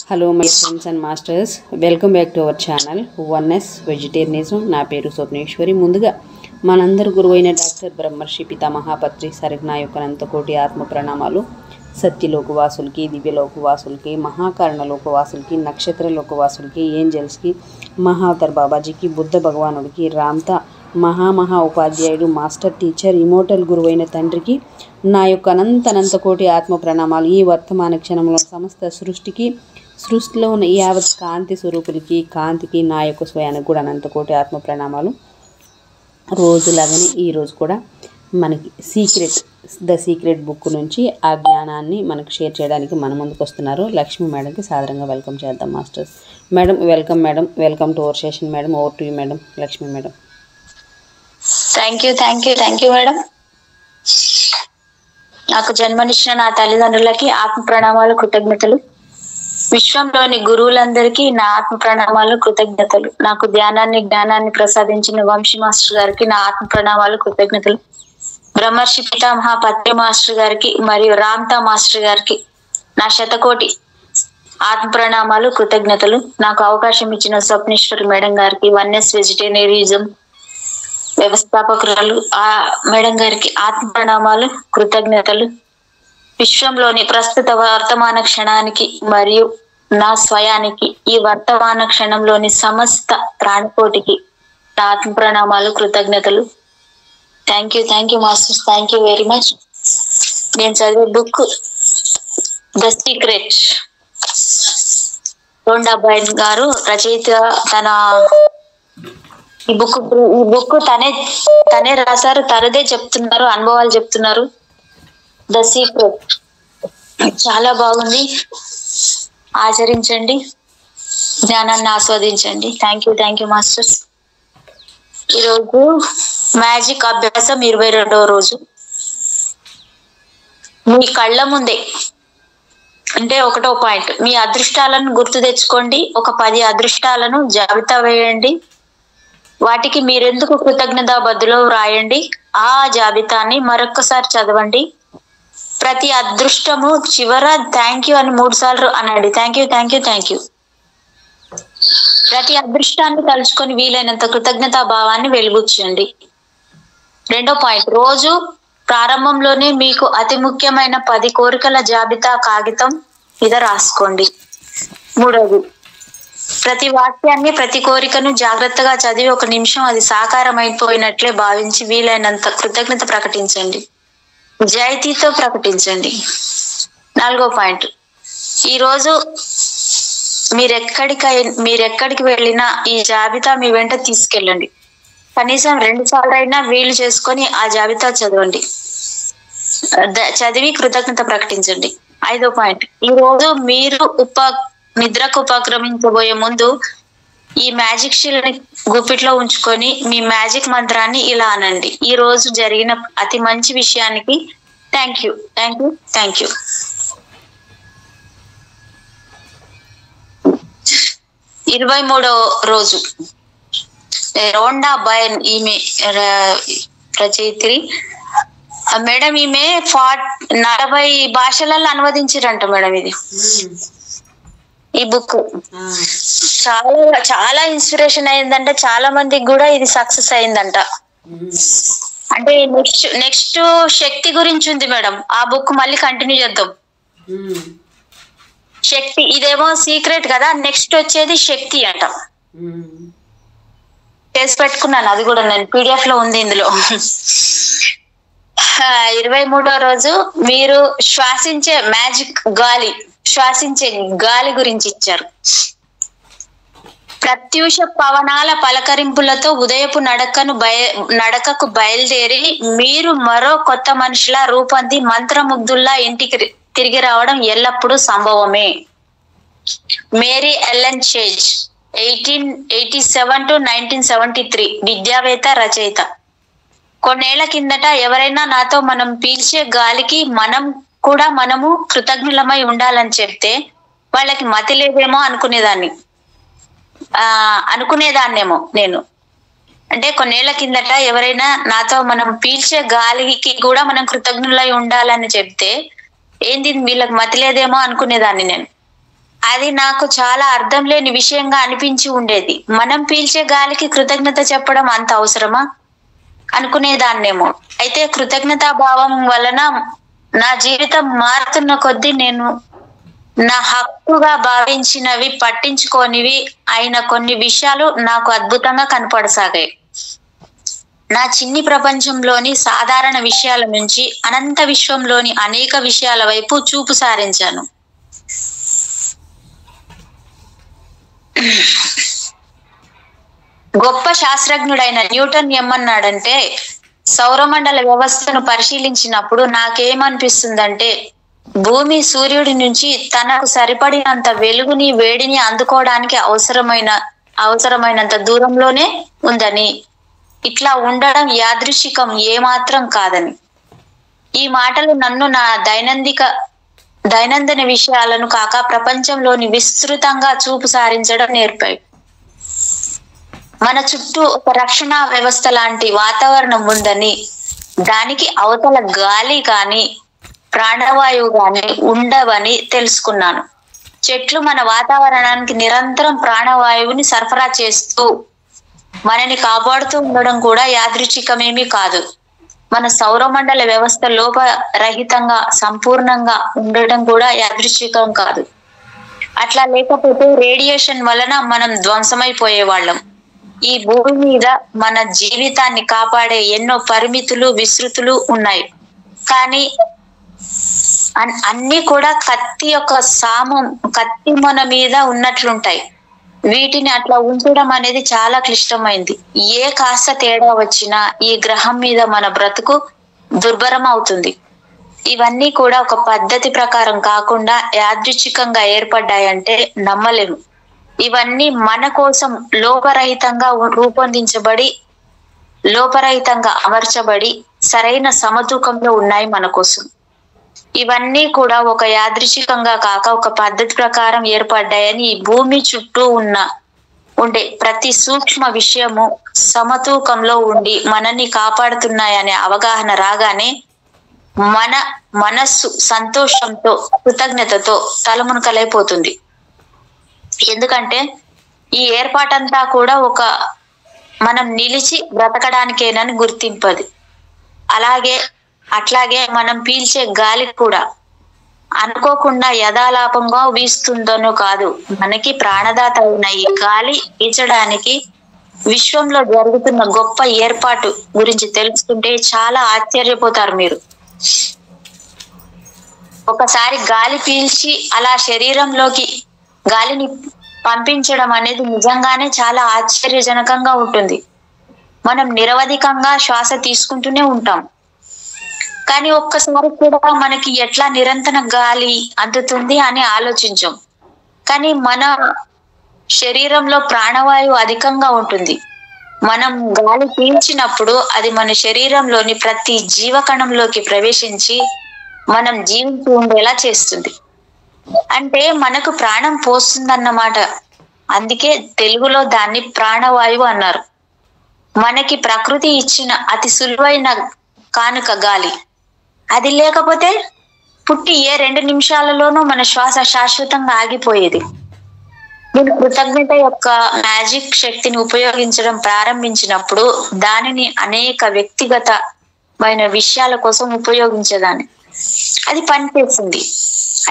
Hello my friends and masters, welcome back to our channel oneness vegetarianism. నా పేరు స్వప్నేశ్వరి. ముందుగా మనందరి గురువైన డాక్టర్ బ్రహ్మర్షి పితామహాపత్రి సరికి నా యొక్క అనంతకోటి ఆత్మ ప్రణామాలు. సత్యలోకవాసులకి, దివ్యలోకవాసులకి, మహాకారణలోకవాసులకి, నక్షత్ర లోకవాసులకి, ఏంజల్స్కి, మహావతర్ బాబాజీకి, బుద్ధ భగవానుడికి, రామ్తా మహా ఉపాధ్యాయుడు, మాస్టర్ టీచర్, ఇమోటల్ గురువైన తండ్రికి నా యొక్క అనంతకోటి ఆత్మ ప్రణామాలు. ఈ వర్తమాన క్షణంలో సమస్త సృష్టిలో ఉన్న యావత్ కాంతి స్వరూపులకి, కాంతికి నా యొక్క స్వయానికి కూడా అనంతకోటి ఆత్మ ప్రణామాలు. రోజులాగానే ఈరోజు కూడా మనకి ద సీక్రెట్ బుక్ నుంచి ఆ జ్ఞానాన్ని మనకు షేర్ చేయడానికి మన ముందుకు వస్తున్నారు లక్ష్మీ మేడంకి సాదరంగా వెల్కమ్ చేద్దాం masters. Madam welcome. Madam welcome to our session. Madam over to you madam. Lakshmi madam. Thank you madam. నాకు జన్మనిచ్చిన నా తల్లిదండ్రులకి ఆత్మ ప్రణామాలు, కృతజ్ఞతలు. విశ్వంలోని గురువులందరికీ నా ఆత్మ ప్రణామాలు, కృతజ్ఞతలు. నాకు జ్ఞానాన్ని ప్రసాదించిన వంశీ మాస్టర్ గారికి నా ఆత్మ ప్రణామాలు, కృతజ్ఞతలు. బ్రహ్మర్షి పితామహాపత్రి మాస్టర్ గారికి మరియు రామ్తా మాస్టర్ గారికి నా శతకోటి ఆత్మ ప్రణామాలు, కృతజ్ఞతలు. నాకు అవకాశం ఇచ్చిన స్వప్నేశ్వరి మేడం గారికి, వన్నెస్ వెజిటేరియనిజం వ్యవస్థాపకురాలు ఆ మేడం గారికి ఆత్మ ప్రణామాలు, కృతజ్ఞతలు. విశ్వంలోని ప్రస్తుత వర్తమాన క్షణానికి మరియు నా స్వయానికి, ఈ వర్తమాన క్షణంలోని సమస్త ప్రాణకోటికి నా ఆత్మ ప్రణామాలు, కృతజ్ఞతలు. Thank you masters. Thank you very much. నేను చదివే బుక్ ద సీక్రెట్. రోండా బైన్ గారు రచయిత. తన ఈ బుక్ తనే రాశారు, తనదే చెప్తున్నారు, అనుభవాలు చెప్తున్నారు. ద సీక్రెట్ చాలా బాగుంది. ఆచరించండి, జ్ఞానాన్ని ఆస్వాదించండి. Thank you masters. ఈరోజు మ్యాజిక్ అభ్యాసం 22వ రోజు. మీ కళ్ళ ముందే అంటే 1వ పాయింట్, మీ అదృష్టాలను గుర్తు తెచ్చుకోండి. ఒక 10 అదృష్టాలను జాబితా వేయండి. వాటికి మీరెందుకు కృతజ్ఞతాబద్ధులో వ్రాయండి. ఆ జాబితాని మరొక్కసారి చదవండి. ప్రతి అదృష్టము చివర థ్యాంక్ యూ అని 3 సార్లు అనండి. Thank you. ప్రతి అదృష్టాన్ని తలుచుకొని వీలైనంత కృతజ్ఞతా భావాన్ని వెలుగుచ్చండి. 2వ పాయింట్, రోజు ప్రారంభంలోనే మీకు అతి ముఖ్యమైన 10 కోరికల జాబితా కాగితం మీద రాసుకోండి. 3వది, ప్రతి వాక్యాన్ని, ప్రతి కోరికను జాగ్రత్తగా చదివి 1 నిమిషం అది సాకారం అయిపోయినట్లే భావించి వీలైనంత కృతజ్ఞత ప్రకటించండి, నిజాయితీతో ప్రకటించండి. 4వ పాయింట్, ఈరోజు మీరెక్కడికి వెళ్ళినా ఈ జాబితా మీ వెంట తీసుకెళ్ళండి. కనీసం 2 సార్లు అయినా వీలు చేసుకొని ఆ జాబితా చదివి కృతజ్ఞత ప్రకటించండి. 5వ పాయింట్, ఈ రోజు మీరు నిద్రకు ఉపక్రమించబోయే ముందు ఈ మ్యాజిక్ షీల్ని గుప్పిట్లో ఉంచుకొని మీ మ్యాజిక్ మంత్రాన్ని ఇలా అనండి. ఈ రోజు జరిగిన అతి మంచి విషయానికి థ్యాంక్ యూ. 23వ రోజు, రోండా బైన్, ఈమె రచయిత్రి మేడం. ఈమె 40 భాషలలో అనువదించారంట మేడం. ఇది ఈ బుక్ చాలా ఇన్స్పిరేషన్ అయిందంట. చాలా మందికి కూడా ఇది సక్సెస్ అయిందంట. అంటే నెక్స్ట్ శక్తి గురించి ఉంది మేడం. ఆ బుక్ మళ్ళీ కంటిన్యూ చేద్దాం. శక్తి, ఇదేమో సీక్రెట్ కదా, నెక్స్ట్ వచ్చేది శక్తి అంట. చేసి పెట్టుకున్నాను, అది కూడా నేను PDF లో ఉంది ఇందులో. 23వ రోజు, మీరు శ్వాసించే గాలి గురించి ఇచ్చారు. ప్రత్యూష పవనాల పలకరింపులతో ఉదయపు నడకకు బయలుదేరి మీరు మరో కొత్త మనిషిలా రూపొంది మంత్రముగ్ధుల్లా ఇంటికి తిరిగి రావడం ఎల్లప్పుడూ సంభవమే. మేరీ ఎల్లెన్ చేజ్, 1887 to 1973, విద్యావేత్త, రచయిత. కొన్నేళ్ల కిందట ఎవరైనా నాతో మనం పీల్చే గాలికి మనము కృతజ్ఞులమై ఉండాలని చెప్తే వాళ్ళకి మతి లేదేమో అనుకునేదాన్నేమో నేను. అంటే కొన్నేళ్ల కిందట ఎవరైనా నాతో మనం పీల్చే గాలికి కూడా మనం కృతజ్ఞులై ఉండాలని చెప్తే ఏంది వీళ్ళకి మతి లేదేమో అనుకునేదాన్ని నేను. అది నాకు చాలా అర్థం లేని విషయంగా అనిపించి ఉండేది. మనం పీల్చే గాలికి కృతజ్ఞత చెప్పడం అంత అవసరమా అనుకునేదాన్నేమో. అయితే కృతజ్ఞతా భావం వలన నా జీవితం మారుతున్న కొద్దీ నేను నా హక్కుగా భావించినవి పట్టించుకోనివి అయిన కొన్ని విషయాలు నాకు అద్భుతంగా కనపడసాగాయి. నా చిన్ని ప్రపంచంలోని సాధారణ విషయాల నుంచి అనంత విశ్వంలోని అనేక విషయాల వైపు చూపు సారించాను. గొప్ప శాస్త్రజ్ఞుడైన న్యూటన్ ఏమన్నాడంటే, సౌరమండల వ్యవస్థను పరిశీలించినప్పుడు నాకేమనిపిస్తుందంటే, భూమి సూర్యుడి నుంచి తనకు సరిపడినంత వెలుగుని వేడిని అందుకోవడానికి అవసరమైనంత దూరంలోనే ఉందని, ఇట్లా ఉండడం యాదృచ్ఛికం ఏమాత్రం కాదని. ఈ మాటలు నన్ను నా దైనందిన విషయాలను కాక ప్రపంచంలోని విస్తృతంగా చూపు సారించడం నేర్పాయి. మన చుట్టూ ఒక రక్షణ వ్యవస్థ లాంటి వాతావరణం ఉందని, దానికి అవతల గాలి కానీ ప్రాణవాయువు కానీ ఉండవని తెలుసుకున్నాను. చెట్లు మన వాతావరణానికి నిరంతరం ప్రాణవాయువుని సరఫరా చేస్తూ మనని కాపాడుతూ ఉండడం కూడా యాదృచ్ఛికమేమీ కాదు. మన సౌరమండల వ్యవస్థ లోపరహితంగా సంపూర్ణంగా ఉండడం కూడా యాదృచ్ఛికం కాదు. అట్లా లేకపోతే రేడియేషన్ వలన మనం ధ్వంసమైపోయే వాళ్ళం. ఈ భూమి మీద మన జీవితాన్ని కాపాడే ఎన్నో పరిమితులు విస్తృతులు ఉన్నాయి. కానీ అన్ని కూడా కత్తి యొక్క కత్తి మన మీద ఉన్నట్లుంటాయి. వీటిని అట్లా ఉంచడం అనేది చాలా క్లిష్టమైంది. ఏ కాస్త తేడా వచ్చినా ఈ గ్రహం మీద మన బ్రతుకు దుర్భరం అవుతుంది. ఇవన్నీ కూడా ఒక పద్ధతి ప్రకారం కాకుండా యాదృచ్ఛికంగా ఏర్పడ్డాయంటే నమ్మలేము. ఇవన్నీ మన కోసం లోపరహితంగా రూపొందించబడి, లోపరహితంగా అమర్చబడి సరైన సమతూకంలో ఉన్నాయి మన కోసం. ఇవన్నీ కూడా ఒక యాదృచ్ఛికంగా కాక ఒక పద్ధతి ప్రకారం ఏర్పడ్డాయని, ఈ భూమి చుట్టూ ఉండే ప్రతి సూక్ష్మ విషయము సమతూకంలో ఉండి మనల్ని కాపాడుతున్నాయనే అవగాహన రాగానే మన మనస్సు సంతోషంతో కృతజ్ఞతతో తలమునకలైపోతుంది. ఎందుకంటే ఈ ఏర్పాటంతా కూడా మనం నిలిచి బ్రతకడానికేనని గుర్తింపది. అట్లాగే మనం పీల్చే గాలి కూడా అనుకోకుండా యథాలాపంగా వీస్తుందనో కాదు, మనకి ప్రాణదాత అయిన ఈ గాలి పీల్చడానికి విశ్వంలో జరుగుతున్న గొప్ప ఏర్పాటు గురించి తెలుసుకుంటే చాలా ఆశ్చర్యపోతారు మీరు. ఒకసారి గాలి పీల్చి అలా శరీరంలోకి గాలిని పంపించడం అనేది నిజంగానే చాలా ఆశ్చర్యజనకంగా ఉంటుంది. మనం నిరవధికంగా శ్వాస తీసుకుంటూనే ఉంటాం, కానీ ఒక్కసారి కూడా మనకి ఎట్లా నిరంతర గాలి అందుతుంది అని ఆలోచించం. కానీ మన శరీరంలో ప్రాణవాయువు అధికంగా ఉంటుంది. మనం గాలి పీల్చినప్పుడు అది మన శరీరంలోని ప్రతి జీవకణంలోకి ప్రవేశించి మనం జీవించి ఉండేలా చేస్తుంది. అంటే మనకు ప్రాణం పోస్తుందన్నమాట. అందుకే తెలుగులో దాన్ని ప్రాణవాయువు అన్నారు. మనకి ప్రకృతి ఇచ్చిన అతి సులువైన కానుక గాలి. అది లేకపోతే పుట్టి 2 నిమిషాలలోనూ మన శ్వాస శాశ్వతంగా ఆగిపోయేది. నేను కృతజ్ఞత యొక్క మ్యాజిక్ శక్తిని ఉపయోగించడం ప్రారంభించినప్పుడు దానిని అనేక వ్యక్తిగతమైన విషయాల కోసం ఉపయోగించేదాన్ని. అది పనిచేసింది.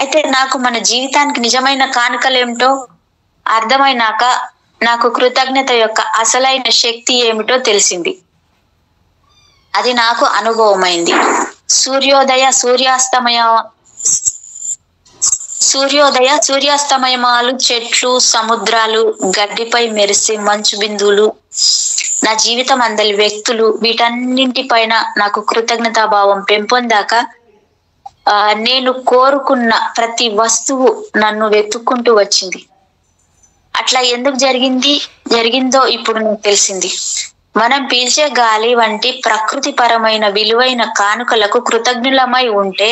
అయితే నాకు మన జీవితానికి నిజమైన కానుకలేమిటో అర్థమైనాక నాకు కృతజ్ఞత యొక్క అసలైన శక్తి ఏమిటో తెలిసింది. అది నాకు అనుభవమైంది. సూర్యాస్తమయమాలు, చెట్లు, సముద్రాలు, గడ్డిపై మెరిసే మంచు బిందువులు, నా జీవితం అందరి వ్యక్తులు, వీటన్నింటిపైన నాకు కృతజ్ఞతాభావం పెంపొందాక నేను కోరుకున్న ప్రతి వస్తువు నన్ను వెతుక్కుంటూ వచ్చింది. అట్లా ఎందుకు జరిగిందో ఇప్పుడు నాకు తెలిసింది. మనం పీల్చే గాలి వంటి ప్రకృతి పరమైన విలువైన కానుకలకు కృతజ్ఞులమై ఉంటే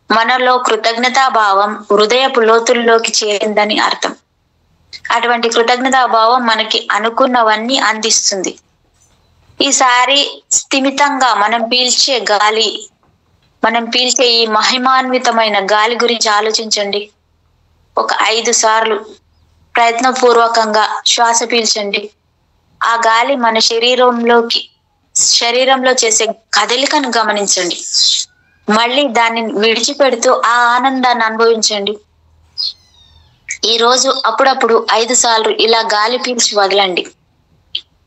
మనలో కృతజ్ఞతాభావం హృదయపు లోతుల్లోకి చేరిందని అర్థం. అటువంటి కృతజ్ఞతాభావం మనకి అనుకున్నవన్నీ అందిస్తుంది. ఈసారి స్థిమితంగా మనం పీల్చే ఈ మహిమాన్వితమైన గాలి గురించి ఆలోచించండి. ఒక 5 సార్లు ప్రయత్నపూర్వకంగా శ్వాస పీల్చండి. ఆ గాలి మన శరీరంలో చేసే కదలికను గమనించండి. మళ్ళీ దాన్ని విడిచిపెడుతూ ఆ ఆనందాన్ని అనుభవించండి. ఈ రోజు అప్పుడప్పుడు 5 సార్లు ఇలా గాలి పీల్చి వదలండి.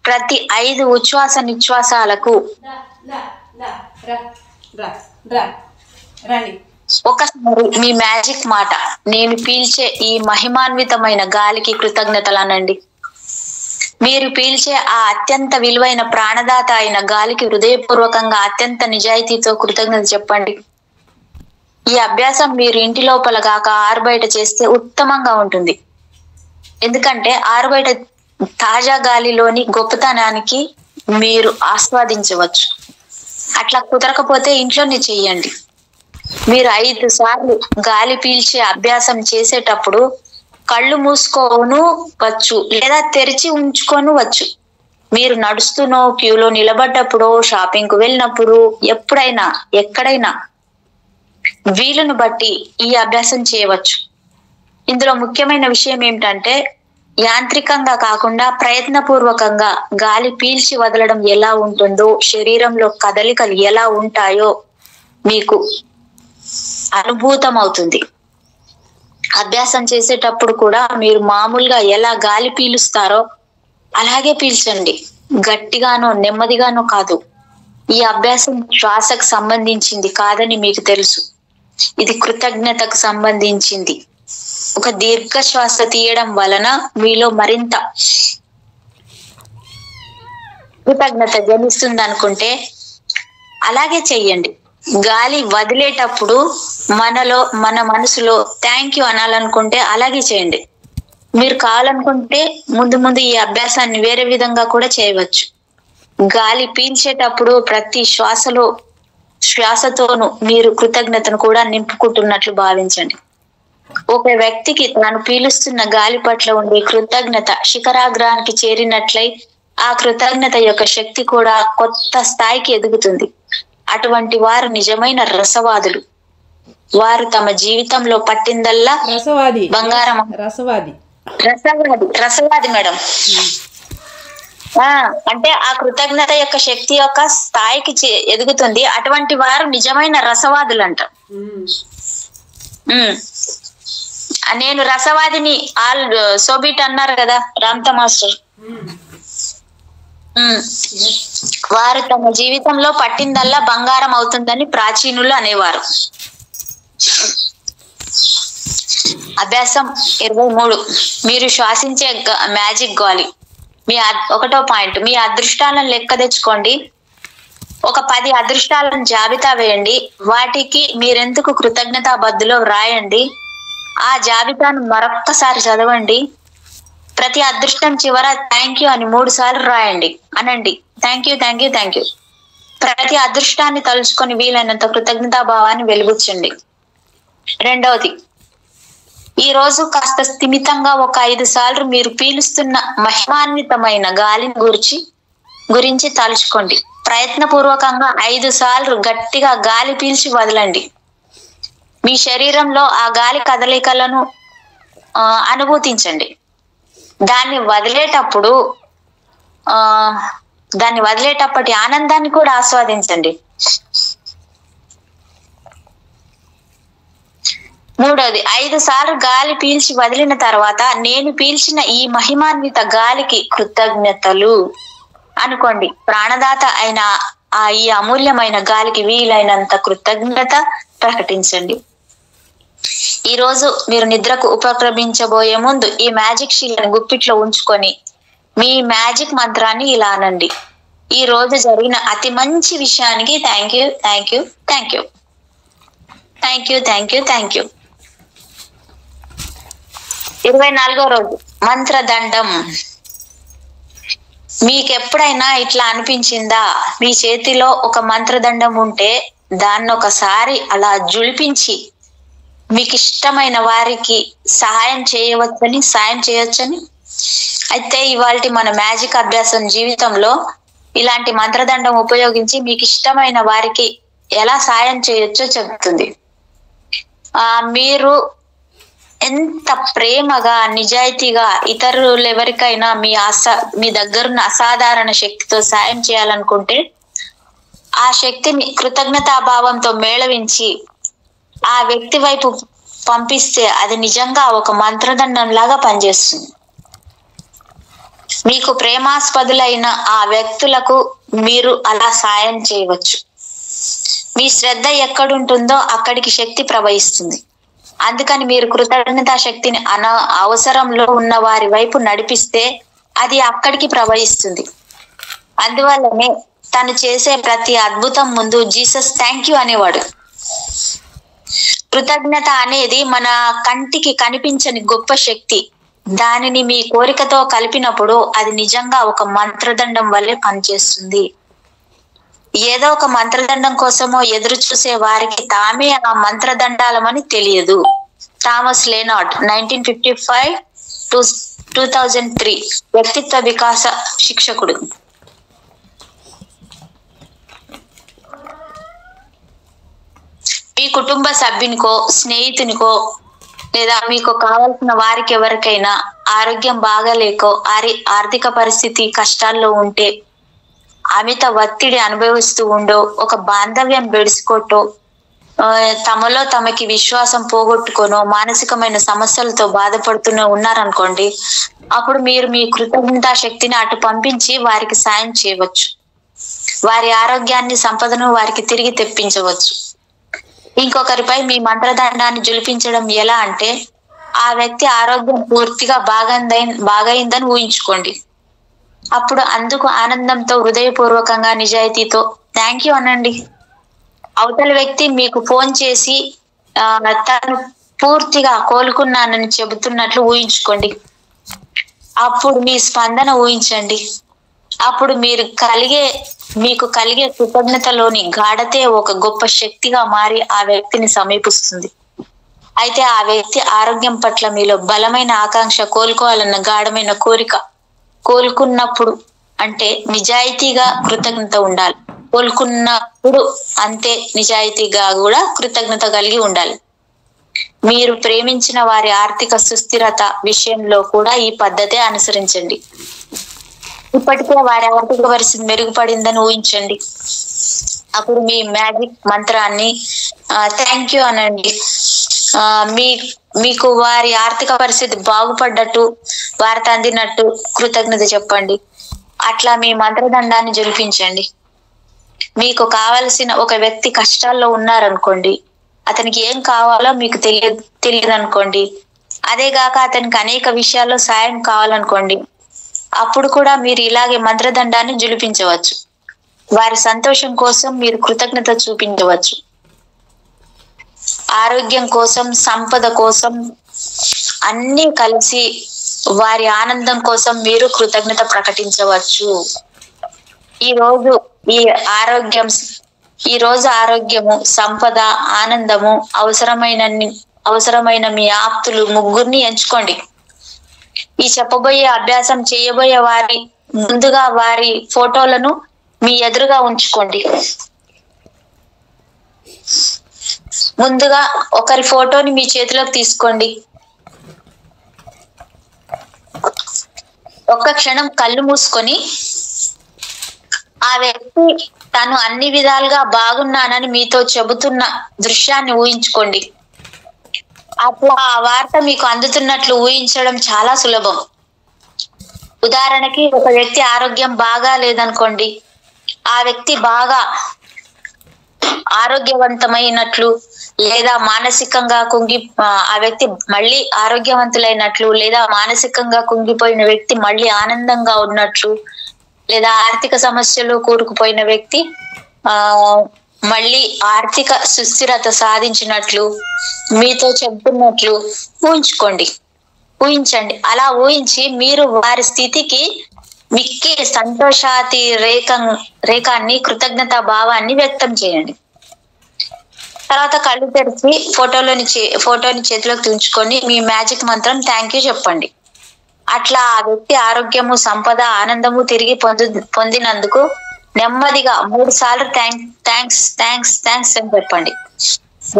ప్రతి 5 ఉచ్ఛ్వాస నిశ్వాసాలకు ఒకసారి మీ మ్యాజిక్ మాట, నేను పీల్చే ఈ మహిమాన్వితమైన గాలికి కృతజ్ఞతలు అనండి. మీరు పీల్చే ఆ అత్యంత విలువైన ప్రాణదాత అయిన గాలికి హృదయపూర్వకంగా అత్యంత నిజాయితీతో కృతజ్ఞత చెప్పండి. ఈ అభ్యాసం మీరు ఇంటి లోపల కాక ఆరుబయట చేస్తే ఉత్తమంగా ఉంటుంది. ఎందుకంటే ఆరుబయట తాజా గాలిలోని గొప్పతనానికి మీరు ఆస్వాదించవచ్చు. అట్లా కుదరకపోతే ఇంట్లోనే చెయ్యండి. మీరు 5 సార్లు గాలి పీల్చే అభ్యాసం చేసేటప్పుడు కళ్ళు మూసుకోను వచ్చు లేదా తెరిచి ఉంచుకొని వచ్చు. మీరు నడుస్తూనో, క్యూలో నిలబడ్డప్పుడు, షాపింగ్ కు వెళ్ళినప్పుడు, ఎప్పుడైనా ఎక్కడైనా వీలును బట్టి ఈ అభ్యాసం చేయవచ్చు. ఇందులో ముఖ్యమైన విషయం ఏమిటంటే యాంత్రికంగా కాకుండా ప్రయత్నపూర్వకంగా గాలి పీల్చి వదలడం ఎలా ఉంటుందో, శరీరంలో కదలికలు ఎలా ఉంటాయో మీకు అనుభూతం అవుతుంది. అభ్యాసం చేసేటప్పుడు కూడా మీరు మామూలుగా ఎలా గాలి పీలుస్తారో అలాగే పీల్చండి. గట్టిగానో నెమ్మదిగానో కాదు. ఈ అభ్యాసం శ్వాసకు సంబంధించింది కాదని మీకు తెలుసు. ఇది కృతజ్ఞతకు సంబంధించింది. ఒక దీర్ఘ శ్వాస తీయడం వలన మీలో మరింత కృతజ్ఞత జనిస్తుంది అనుకుంటే అలాగే చెయ్యండి. గాలి వదిలేటప్పుడు మన మనసులో థ్యాంక్ యూ అనాలనుకుంటే అలాగే చేయండి. మీరు కావాలనుకుంటే ముందు ఈ అభ్యాసాన్ని వేరే విధంగా కూడా చేయవచ్చు. గాలి పీల్చేటప్పుడు ప్రతి శ్వాసతోనూ మీరు కృతజ్ఞతను కూడా నింపుకుంటున్నట్లు భావించండి. ఒక వ్యక్తికి తాను పీలుస్తున్న గాలి పట్ల ఉండే కృతజ్ఞత శిఖరాగ్రానికి చేరినట్లయి ఆ కృతజ్ఞత యొక్క శక్తి కూడా కొత్త స్థాయికి ఎదుగుతుంది. అటువంటి వారు నిజమైన రసవాదులు. వారు తమ జీవితంలో పట్టిందల్లా బంగారం. రసవాది మేడం. అంటే ఆ కృతజ్ఞత యొక్క శక్తి యొక్క స్థాయికి ఎదుగుతుంది. అటువంటి వారు నిజమైన రసవాదులు అంట. నేను రసవాదిని సోబిట్ అన్నారు కదా రామ్త మాస్టర్. వారు తమ జీవితంలో పట్టిందల్లా బంగారం అవుతుందని ప్రాచీనులు అనేవారు. అభ్యాసం 23. మీరు శ్వాసించే మ్యాజిక్ గాలి. మీ 1వ పాయింట్, మీ అదృష్టాలను లెక్క తెచ్చుకోండి. ఒక 10 అదృష్టాలను జాబితా వేయండి. వాటికి మీరెందుకు కృతజ్ఞతాబద్దులో వ్రాయండి. ఆ జాబితాను మరొక్కసారి చదవండి. ప్రతి అదృష్టం చివర థ్యాంక్ యూ అని 3 సార్లు రాయండి. అనండి thank you thank you thank you. ప్రతి అదృష్టాన్ని తలుచుకొని వీలైనంత కృతజ్ఞతాభావాన్ని వెలుగుచ్చండి. 2వది, ఈ రోజు కాస్త స్థిమితంగా ఒక 5 సార్లు మీరు పీలుస్తున్న మహిమాన్వితమైన గాలిని గురించి తలుచుకోండి. ప్రయత్నపూర్వకంగా 5 సార్లు గట్టిగా గాలి పీల్చి వదలండి. మీ శరీరంలో ఆ గాలి కదలికలను అనుభూతించండి. దాన్ని వదిలేటప్పటి ఆనందాన్ని కూడా ఆస్వాదించండి. 3వది, 5 సార్లు గాలి పీల్చి వదిలిన తర్వాత నేను పీల్చిన ఈ మహిమాన్విత గాలికి కృతజ్ఞతలు అనుకోండి. ప్రాణదాత అయిన ఈ అమూల్యమైన గాలికి వీలైనంత కృతజ్ఞత ప్రకటించండి. ఈ రోజు మీరు నిద్రకు ఉపక్రమించబోయే ముందు ఈ మ్యాజిక్ షీల్డ్ని గుప్పిట్లో ఉంచుకొని మీ మ్యాజిక్ మంత్రాన్ని ఇలా అనండి. ఈ రోజు జరిగిన అతి మంచి విషయానికి thank you thank you thank you thank you thank you thank you. 24వ రోజు మంత్రదండం. మీకెప్పుడైనా ఇట్లా అనిపించిందా? మీ చేతిలో ఒక మంత్రదండం ఉంటే దాన్ని ఒకసారి అలా జుళిపించి మీకు ఇష్టమైన వారికి సాయం చేయొచ్చని. అయితే ఇవాళ మన మ్యాజిక్ అభ్యాసం జీవితంలో ఇలాంటి మంత్రదండం ఉపయోగించి మీకు ఇష్టమైన వారికి ఎలా సాయం చేయొచ్చో చెబుతుంది. మీరు ఎంత ప్రేమగా నిజాయితీగా ఇతరులు ఎవరికైనా మీ దగ్గరున్న అసాధారణ శక్తితో సాయం చేయాలనుకుంటే ఆ శక్తిని కృతజ్ఞతాభావంతో మేళవించి ఆ వ్యక్తి వైపు పంపిస్తే అది నిజంగా ఒక మంత్రదండం లాగా పనిచేస్తుంది. మీకు ప్రేమాస్పదులైన ఆ వ్యక్తులకు మీరు అలా సాయం చేయవచ్చు. మీ శ్రద్ధ ఎక్కడుంటుందో అక్కడికి శక్తి ప్రవహిస్తుంది. అందుకని మీరు కృతజ్ఞతా శక్తిని అవసరంలో ఉన్న వారి వైపు నడిపిస్తే అది అక్కడికి ప్రవహిస్తుంది. అందువల్లనే తను చేసే ప్రతి అద్భుతం ముందు జీసస్ థ్యాంక్ యూ అనేవాడు. కృతజ్ఞత అనేది మన కంటికి కనిపించని గొప్ప శక్తి. దానిని మీ కోరికతో కలిపినప్పుడు అది నిజంగా ఒక మంత్రదండం వల్లే పనిచేస్తుంది. ఏదో ఒక మంత్రదండం కోసమో ఎదురు చూసే వారికి తామే ఆ మంత్రదండాలమని తెలియదు. థామస్ లేనార్డ్ 1955 to 2003 వ్యక్తిత్వ వికాస శిక్షకుడు. మీ కుటుంబ సభ్యునికో స్నేహితునికో లేదా మీకు కావాల్సిన వారికి ఎవరికైనా ఆరోగ్యం బాగాలేకో ఆర్థిక పరిస్థితి కష్టాల్లో ఉంటే అమిత ఒత్తిడి అనుభవిస్తూ ఉండో ఒక బాంధవ్యం బెడుసుకోటో తమలో తమకి విశ్వాసం పోగొట్టుకోనో మానసికమైన సమస్యలతో బాధపడుతూనే ఉన్నారనుకోండి, అప్పుడు మీరు మీ కృతజ్ఞతా శక్తిని అటు పంపించి వారికి సాయం చేయవచ్చు. వారి ఆరోగ్యాన్ని సంపదను వారికి తిరిగి తెప్పించవచ్చు. ఇంకొకరిపై మీ మంత్రదండాన్ని జులిపించడం ఎలా అంటే ఆ వ్యక్తి ఆరోగ్యం పూర్తిగా బాగైందని ఊహించుకోండి. అప్పుడు అందుకు ఆనందంతో హృదయపూర్వకంగా నిజాయితీతో థ్యాంక్ యూ అనండి. అవతల వ్యక్తి మీకు ఫోన్ చేసి తను పూర్తిగా కోలుకున్నానని చెబుతున్నట్లు ఊహించుకోండి. అప్పుడు మీ స్పందన ఊహించండి. అప్పుడు మీకు కలిగే కృతజ్ఞతలోని గాఢతే ఒక గొప్ప శక్తిగా మారి ఆ వ్యక్తిని సమీపిస్తుంది. అయితే ఆ వ్యక్తి ఆరోగ్యం పట్ల మీలో బలమైన ఆకాంక్ష, కోలుకోవాలన్న గాఢమైన కోరిక, కోలుకున్నప్పుడు అంటే నిజాయితీగా కృతజ్ఞత ఉండాలి. కోలుకున్నప్పుడు అంతే నిజాయితీగా కూడా కృతజ్ఞత కలిగి ఉండాలి. మీరు ప్రేమించిన వారి ఆర్థిక సుస్థిరత విషయంలో కూడా ఈ పద్ధతే అనుసరించండి. ఇప్పటికే వారి ఆర్థిక పరిస్థితి మెరుగుపడిందని ఊహించండి. అప్పుడు మీ మ్యాజిక్ మంత్రాన్ని థ్యాంక్ యూ అనండి. మీకు వారి ఆర్థిక పరిస్థితి బాగుపడ్డట్టు, వార్త అందినట్టు కృతజ్ఞత చెప్పండి. అట్లా మీ మంత్రదండాన్ని జులిపించండి. మీకు కావలసిన ఒక వ్యక్తి కష్టాల్లో ఉన్నారనుకోండి, అతనికి ఏం కావాలో మీకు తెలియదు అనుకోండి, అదేగాక అతనికి అనేక విషయాల్లో సాయం కావాలనుకోండి, అప్పుడు కూడా మీరు ఇలాగే మంత్రదండాన్ని జులిపించవచ్చు. వారి సంతోషం కోసం మీరు కృతజ్ఞత చూపించవచ్చు. ఆరోగ్యం కోసం, సంపద కోసం అన్నీ కలిసి వారి ఆనందం కోసం మీరు కృతజ్ఞత ప్రకటించవచ్చు. ఈ రోజు ఆరోగ్యము, సంపద, ఆనందము అవసరమైన మీ ఆప్తులు ముగ్గురిని ఎంచుకోండి. ఈ చెప్పబోయే అభ్యాసం చేయబోయే వారి ముందుగా వారి ఫోటోలను మీ ఎదురుగా ఉంచుకోండి. ముందుగా ఒకరి ఫోటోని మీ చేతిలోకి తీసుకోండి. ఒక్క క్షణం కళ్ళు మూసుకొని ఆ వ్యక్తి తను అన్ని విధాలుగా బాగున్నానని మీతో చెబుతున్న దృశ్యాన్ని ఊహించుకోండి. అట్లా ఆ వార్త మీకు అందుతున్నట్లు ఊహించడం చాలా సులభం. ఉదాహరణకి ఒక వ్యక్తి ఆరోగ్యం బాగా లేదనుకోండి, ఆ వ్యక్తి బాగా ఆరోగ్యవంతమైనట్లు లేదా మానసికంగా ఆ వ్యక్తి మళ్ళీ ఆరోగ్యవంతులైనట్లు లేదా మానసికంగా కుంగిపోయిన వ్యక్తి మళ్ళీ ఆనందంగా ఉన్నట్లు లేదా ఆర్థిక సమస్యలు కూరుకుపోయిన వ్యక్తి మళ్ళీ ఆర్థిక సుస్థిరత సాధించినట్లు మీతో చెబుతున్నట్లు ఊహించండి. అలా ఊహించి మీరు వారి స్థితికి మిక్కి సంతోషాతి రేఖాన్ని, కృతజ్ఞతా భావాన్ని వ్యక్తం చేయండి. తర్వాత కళ్ళు తెరిచి ఫోటోని చేతిలోకి ఉంచుకొని మీ మ్యాజిక్ మంత్రం థ్యాంక్ యూ చెప్పండి. అట్లా ఆ వ్యక్తి ఆరోగ్యము, సంపద, ఆనందము తిరిగి పొందినందుకు నెమ్మదిగా 3 సార్లు థ్యాంక్స్ అని చెప్పండి.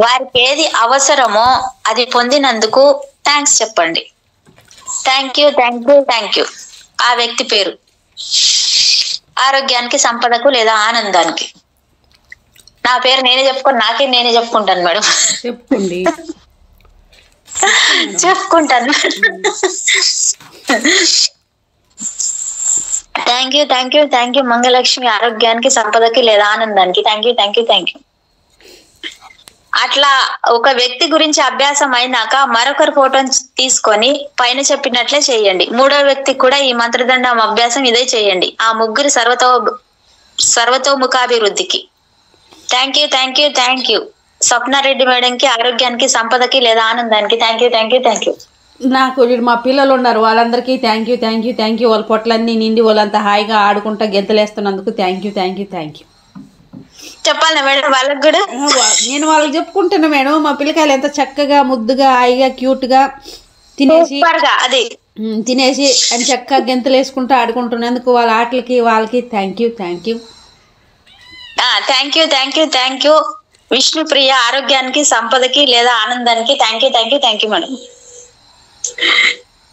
వారికి ఏది అవసరమో అది పొందినందుకు థ్యాంక్స్ చెప్పండి. Thank you thank you thank you. ఆ వ్యక్తి పేరు ఆరోగ్యానికి, సంపదకు లేదా ఆనందానికి. నా పేరు నేనే చెప్పుకుంటాను మేడం. చెప్పుకోండి. చెప్పుకుంటాను. Thank you thank you thank you. Mangalalakshmi ఆరోగ్యానికి, సంపదకి లేదా ఆనందానికి. Thank you thank you thank you. అట్లా ఒక వ్యక్తి గురించి అభ్యాసం అయినాక మరొకరి ఫోటో తీసుకొని పైన చెప్పినట్లే చేయండి. మూడో వ్యక్తికి కూడా ఈ మంత్రదండం అభ్యాసం ఇదే చేయండి. ఆ ముగ్గురు సర్వతోముఖాభివృద్ధికి. Thank you thank you thank you. Swapna Reddy మేడంకి ఆరోగ్యానికి, సంపదకి లేదా ఆనందానికి. Thank you thank you thank you. నాకు మా పిల్లలు ఉన్నారు, వాళ్ళందరికీ thank you thank you thank you. వాళ్ళ పొట్లన్నీ నిండి వాళ్ళంతా హాయిగా ఆడుకుంటా గెంతలేస్తున్నందుకు thank you thank you thank you. చెప్పాలి మేడం వాళ్ళకి కూడా. నేను వాళ్ళకి చెప్పుకుంటున్నా మేడం. మా పిల్లకాయలు ఎంత చక్కగా ముద్దుగా హాయిగా క్యూట్గా తినేసి తినేసి అని చక్కగా గెంతులు వేసుకుంటూ ఆడుకుంటున్నందుకు వాళ్ళ ఆటలకి వాళ్ళకి thank you thank you. Thank you thank you thank you. Vishnupriya ఆరోగ్యానికి, సంపదకి లేదా ఆనందానికి. Thank you thank you thank you madam.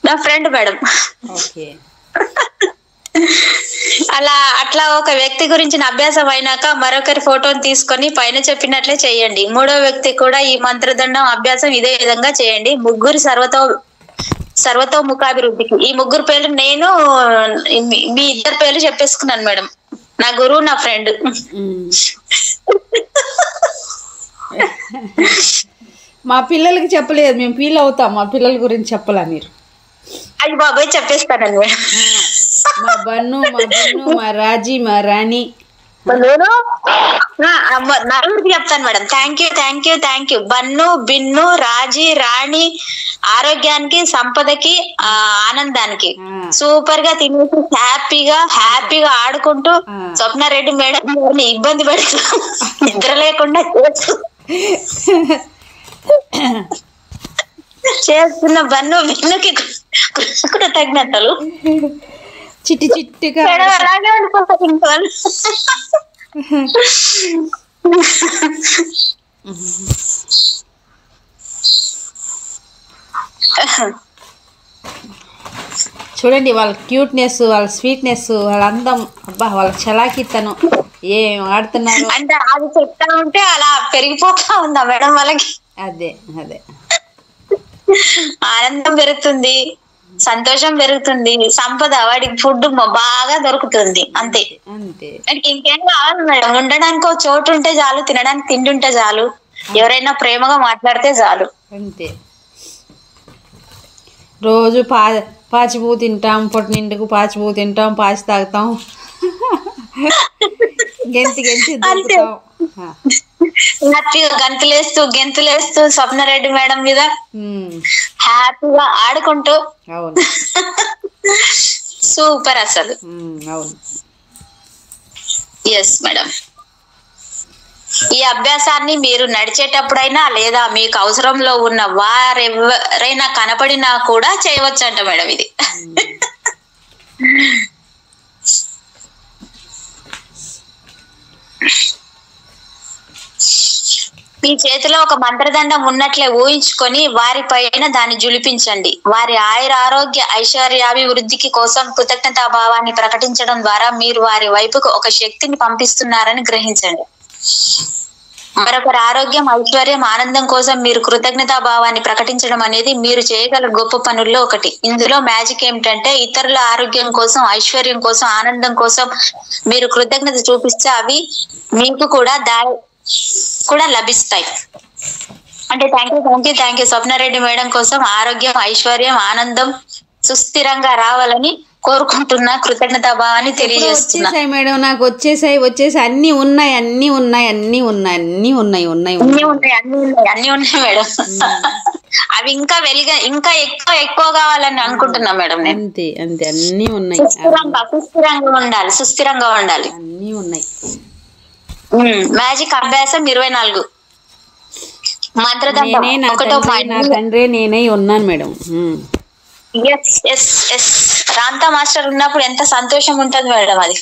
నా ఫ్రెండ్ మేడం. ఓకే. అట్లా ఒక వ్యక్తి గురించిన అభ్యాసం అయినాక మరొకరి ఫోటోని తీసుకొని పైన చెప్పినట్లే చేయండి. మూడో వ్యక్తి కూడా ఈ మంత్రదండం అభ్యాసం ఇదే విధంగా చేయండి. ముగ్గురు సర్వతోముఖాభివృద్ధికి. ఈ ముగ్గురు పేర్లు నేను మీ ఇద్దరు పేర్లు చెప్పేసుకున్నాను మేడం. నా గురువు, నా ఫ్రెండ్. మా పిల్లలకి చెప్పలేదు, మేము ఫీల్ అవుతాం. మా పిల్లల గురించి చెప్పలా మీరు? అది బాబాయ్ చెప్పేస్తానండి మేడం. మా బన్ను, మా రాజీ, మా రాణి, నలుగురికి చెప్తాను madam. Thank you thank you thank you. Bunnu, Binnu, Raji, Rani ఆరోగ్యానికి, సంపదకి, ఆనందానికి. సూపర్ గా తినేసి హ్యాపీగా ఆడుకుంటూ స్వప్నారెడ్డి మేడం ఇబ్బంది పెడుతూ నిద్ర లేకుండా చేస్తున్న బన్ను, బిన్నుకి కృతజ్ఞతలు. చిట్టి చిట్టిగా అలాగే ఉండిపోతారు ఇంకా. చూడండి వాళ్ళ క్యూట్నెస్, వాళ్ళ స్వీట్నెస్, వాళ్ళ అందం, అబ్బా వాళ్ళ చలాకితనం ఏం ఆడుతున్నారు అంటే అది చెప్తా ఉంటే అలా పెరిగిపోతా ఉందా మేడం వాళ్ళకి? అదే ఆనందం పెరుగుతుంది, సంతోషం పెరుగుతుంది, సంపద వాడికి ఫుడ్ బాగా దొరుకుతుంది. అంతే. ఇంకేం కావాలి మేడం? ఉండడానికి ఒక చోటు ఉంటే చాలు, తినడానికి తిండి ఉంటే చాలు, ఎవరైనా ప్రేమగా మాట్లాడితే చాలు. అంతే. రోజు పాచిపూ తింటాం, పొట్టి నిండుకు పాచిపూ తింటాం, పాచి తాగుతాం, గెంతి దొరుకుతాం. హ్యాపీగా గెంతులేస్తూ స్వప్నారెడ్డి మేడం మీద హ్యాపీగా ఆడుకుంటూ. అవును. సూపర్ అసలు. అవును. Yes madam. ఈ అభ్యాసాన్ని మీరు నడిచేటప్పుడైనా లేదా మీకు అవసరంలో ఉన్న వారెవరైనా కనపడినా కూడా చేయవచ్చంట మేడం ఇది. మీ చేతిలో ఒక మంత్రదండం ఉన్నట్లే ఊహించుకొని వారి పైన దాన్ని జులిపించండి. వారి ఆరోగ్య ఐశ్వర్యాభివృద్ధికి కోసం కృతజ్ఞతాభావాన్ని ప్రకటించడం ద్వారా మీరు వారి వైపుకు ఒక శక్తిని పంపిస్తున్నారని గ్రహించండి. మరొకరి ఆరోగ్యం, ఐశ్వర్యం, ఆనందం కోసం మీరు కృతజ్ఞతాభావాన్ని ప్రకటించడం అనేది మీరు చేయగల గొప్ప పనుల్లో ఒకటి. ఇందులో మ్యాజిక్ ఏమిటంటే ఇతరుల ఆరోగ్యం కోసం, ఐశ్వర్యం కోసం, ఆనందం కోసం మీరు కృతజ్ఞత చూపిస్తే అవి మీకు కూడా లభిస్తాయి. అంటే థ్యాంక్ యూ స్వప్నారెడ్డి మేడం కోసం ఆరోగ్యం, ఐశ్వర్యం, ఆనందం సుస్థిరంగా రావాలని కోరుకుంటున్నా, కృతజ్ఞతా భావాన్ని తెలియజేస్తున్నా. మేడం నాకు వచ్చేసాయి అన్ని ఉన్నాయి మేడం. అవి ఇంకా ఎక్కువ కావాలని అనుకుంటున్నా మేడం. అంతే అన్ని ఉన్నాయి. సుస్థిరంగా ఉండాలి. అన్ని ఉన్నాయి. మ్యాజిక్ అభ్యాసం 24. మంత్రదండం 1. నా తండ్రి నేనే ఉన్నాను మేడం. రాంతా మాస్టర్ ఉన్నప్పుడు ఎంత సంతోషం ఉంటుంది మేడం. అది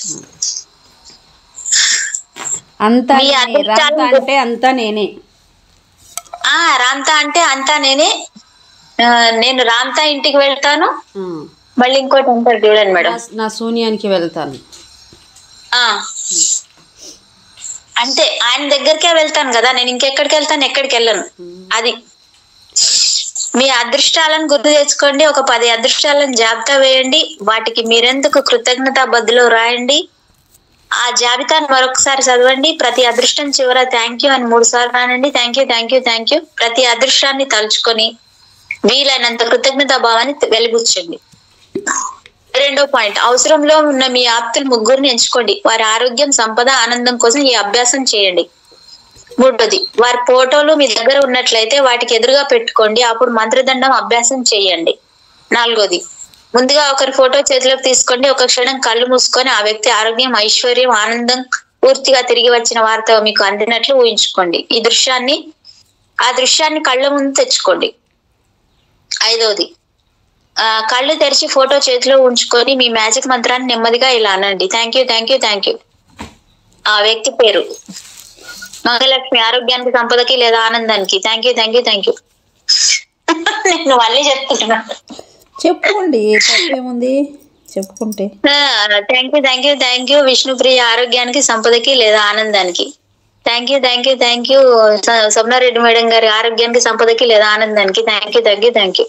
అంతా అంటే అంతా నేనే. రామ్తా అంటే అంతా నేనే. నేను రామ్తా ఇంటికి వెళ్తాను, మళ్ళీ ఇంకోటి అంటారు చూడండి మేడం, నా శూన్యానికి వెళ్తాను. అంటే ఆయన దగ్గరికే వెళ్తాను కదా, నేను ఇంకెక్కడికి వెళ్తాను, ఎక్కడికి వెళ్ళను. అది మీ అదృష్టాలను గుర్తు తెచ్చుకోండి. ఒక 10 అదృష్టాలను జాబితా వేయండి, వాటికి మీరెందుకు కృతజ్ఞతా బదులు రాయండి. ఆ జాబితాను మరొకసారి చదవండి. ప్రతి అదృష్టం చివర థ్యాంక్ యూ అని 3 సార్లు రానండి. Thank you thank you thank you. ప్రతి అదృష్టాన్ని తలుచుకొని వీలైనంత కృతజ్ఞతా భావాన్ని వెలిబుచ్చండి. 2వ పాయింట్, అవసరంలో ఉన్న మీ ఆప్తులు 3 ఎంచుకోండి. వారి ఆరోగ్యం, సంపద, ఆనందం కోసం ఈ అభ్యాసం చేయండి. 3వది, వారి ఫోటోలు మీ దగ్గర ఉన్నట్లయితే వాటికి ఎదురుగా పెట్టుకోండి, అప్పుడు మంత్రదండం అభ్యాసం చేయండి. 4వది, ముందుగా ఒకరి ఫోటో చేతిలోకి తీసుకోండి. ఒక క్షణం కళ్ళు మూసుకొని ఆ వ్యక్తి ఆరోగ్యం, ఐశ్వర్యం, ఆనందం పూర్తిగా తిరిగి వచ్చిన వారితో మీకు అందినట్లు ఊహించుకోండి. ఆ దృశ్యాన్ని కళ్ళ ముందు తెచ్చుకోండి. 5వది, కళ్ళు తెరిచి ఫోటో చేతిలో ఉంచుకొని మీ మ్యాజిక్ మంత్రాన్ని నెమ్మదిగా ఇలా అనండి. Thank you thank you thank you. ఆ వ్యక్తి పేరు మంగళలక్ష్మి, ఆరోగ్యానికి, సంపదకి లేదా ఆనందానికి. Thank you thank you thank you. నేను మళ్ళీ చెప్తున్నా, చెప్పుకోండి, తప్పేముంది చెప్పుకుంటే. Thank you thank you thank you Vishnupriya, ఆరోగ్యానికి, సంపదకి లేదా ఆనందానికి. Thank you thank you thank you Swapna Reddy madam గారి, ఆరోగ్యానికి, సంపదకి లేదా ఆనందానికి. Thank you thank you thank you.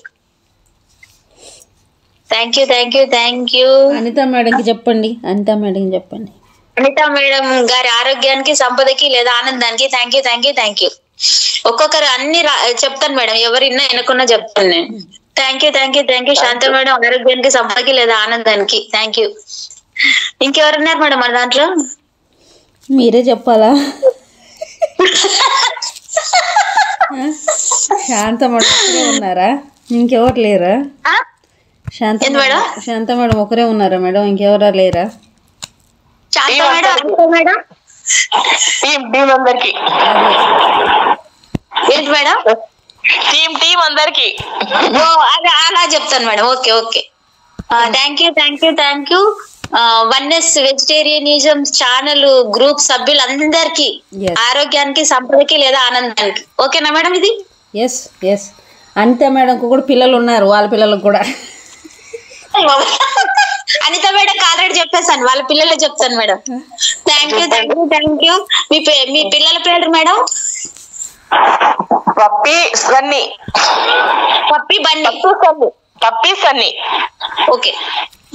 Thank you thank you thank you. Anita మేడంకి చెప్పండి. అనితా మేడం చెప్పండి. అనితా మేడం గారి ఆరోగ్యానికి, సంపదకి లేదా ఆనందానికి. Thank you thank you thank you. ఒక్కొక్కరు అన్ని చెప్తాను మేడం, ఎవరిన్నా వెనకున్నా చెప్తాను నేను. Thank you thank you thank you. Shanta madam, ఆరోగ్యానికి, సంపదకి లేదా ఆనందానికి. Thank you. ఇంకెవరున్నారు మేడం మన దాంట్లో? మీరే చెప్పాలా? శాంత మేడం ఒకరే ఉన్నారా? ఇంకెవరు లేరా? శాంత మేడం ఒకరే ఉన్నారా మేడం? ఇంకెవరా లేరా? శాంత మేడం టీం అందరికి. ఏంటి మేడం? టీం అందరికి. అదే అలా చెప్తాను madam. Okay okay. Thank you thank you thank you. Oneness vegetarianism channel group సభ్యులందరికీ ఆరోగ్యానికి, సంపదకి లేదా ఆనందానికి. ఓకేనా మేడం? ఇది ఎస్ ఎస్. అనిత మేడంకు కూడా పిల్లలు ఉన్నారు, వాళ్ళ పిల్లలకు కూడా. అనిత మేడం ఆల్రెడీ చెప్పేసాను, వాళ్ళ పిల్లలే చెప్తాను madam. Thank you thank you thank you. మీ పిల్లల పేరు madam? Pappi Sunny. Pappi Bunny. Pappi Sunny. Okay.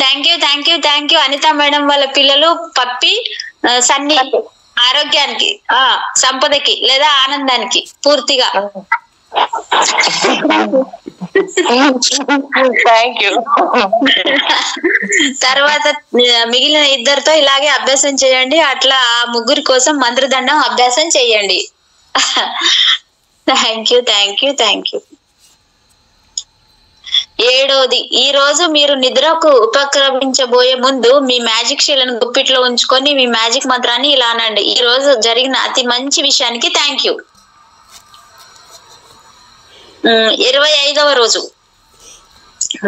Thank you thank you thank you. Anitha madam వాళ్ళ పిల్లలు పప్పి, సన్నీ. ఆరోగ్యానికి, సంపదకి లేదా ఆనందానికి పూర్తిగా. Thank you. తర్వాత మిగిలిన 2 ఇలాగే అభ్యాసం చేయండి. అట్లా ఆ 3 కోసం మంత్రదండం అభ్యాసం చేయండి. Thank you thank you thank you. 7వది, ఈ రోజు మీరు నిద్రకు ఉపక్రమించబోయే ముందు మీ మ్యాజిక్ షీలను గుప్పిట్లో ఉంచుకొని మీ మ్యాజిక్ మంత్రాన్ని ఇలా అనండి. ఈ రోజు జరిగిన అతి మంచి విషయానికి థ్యాంక్ యూ. 25వ రోజు,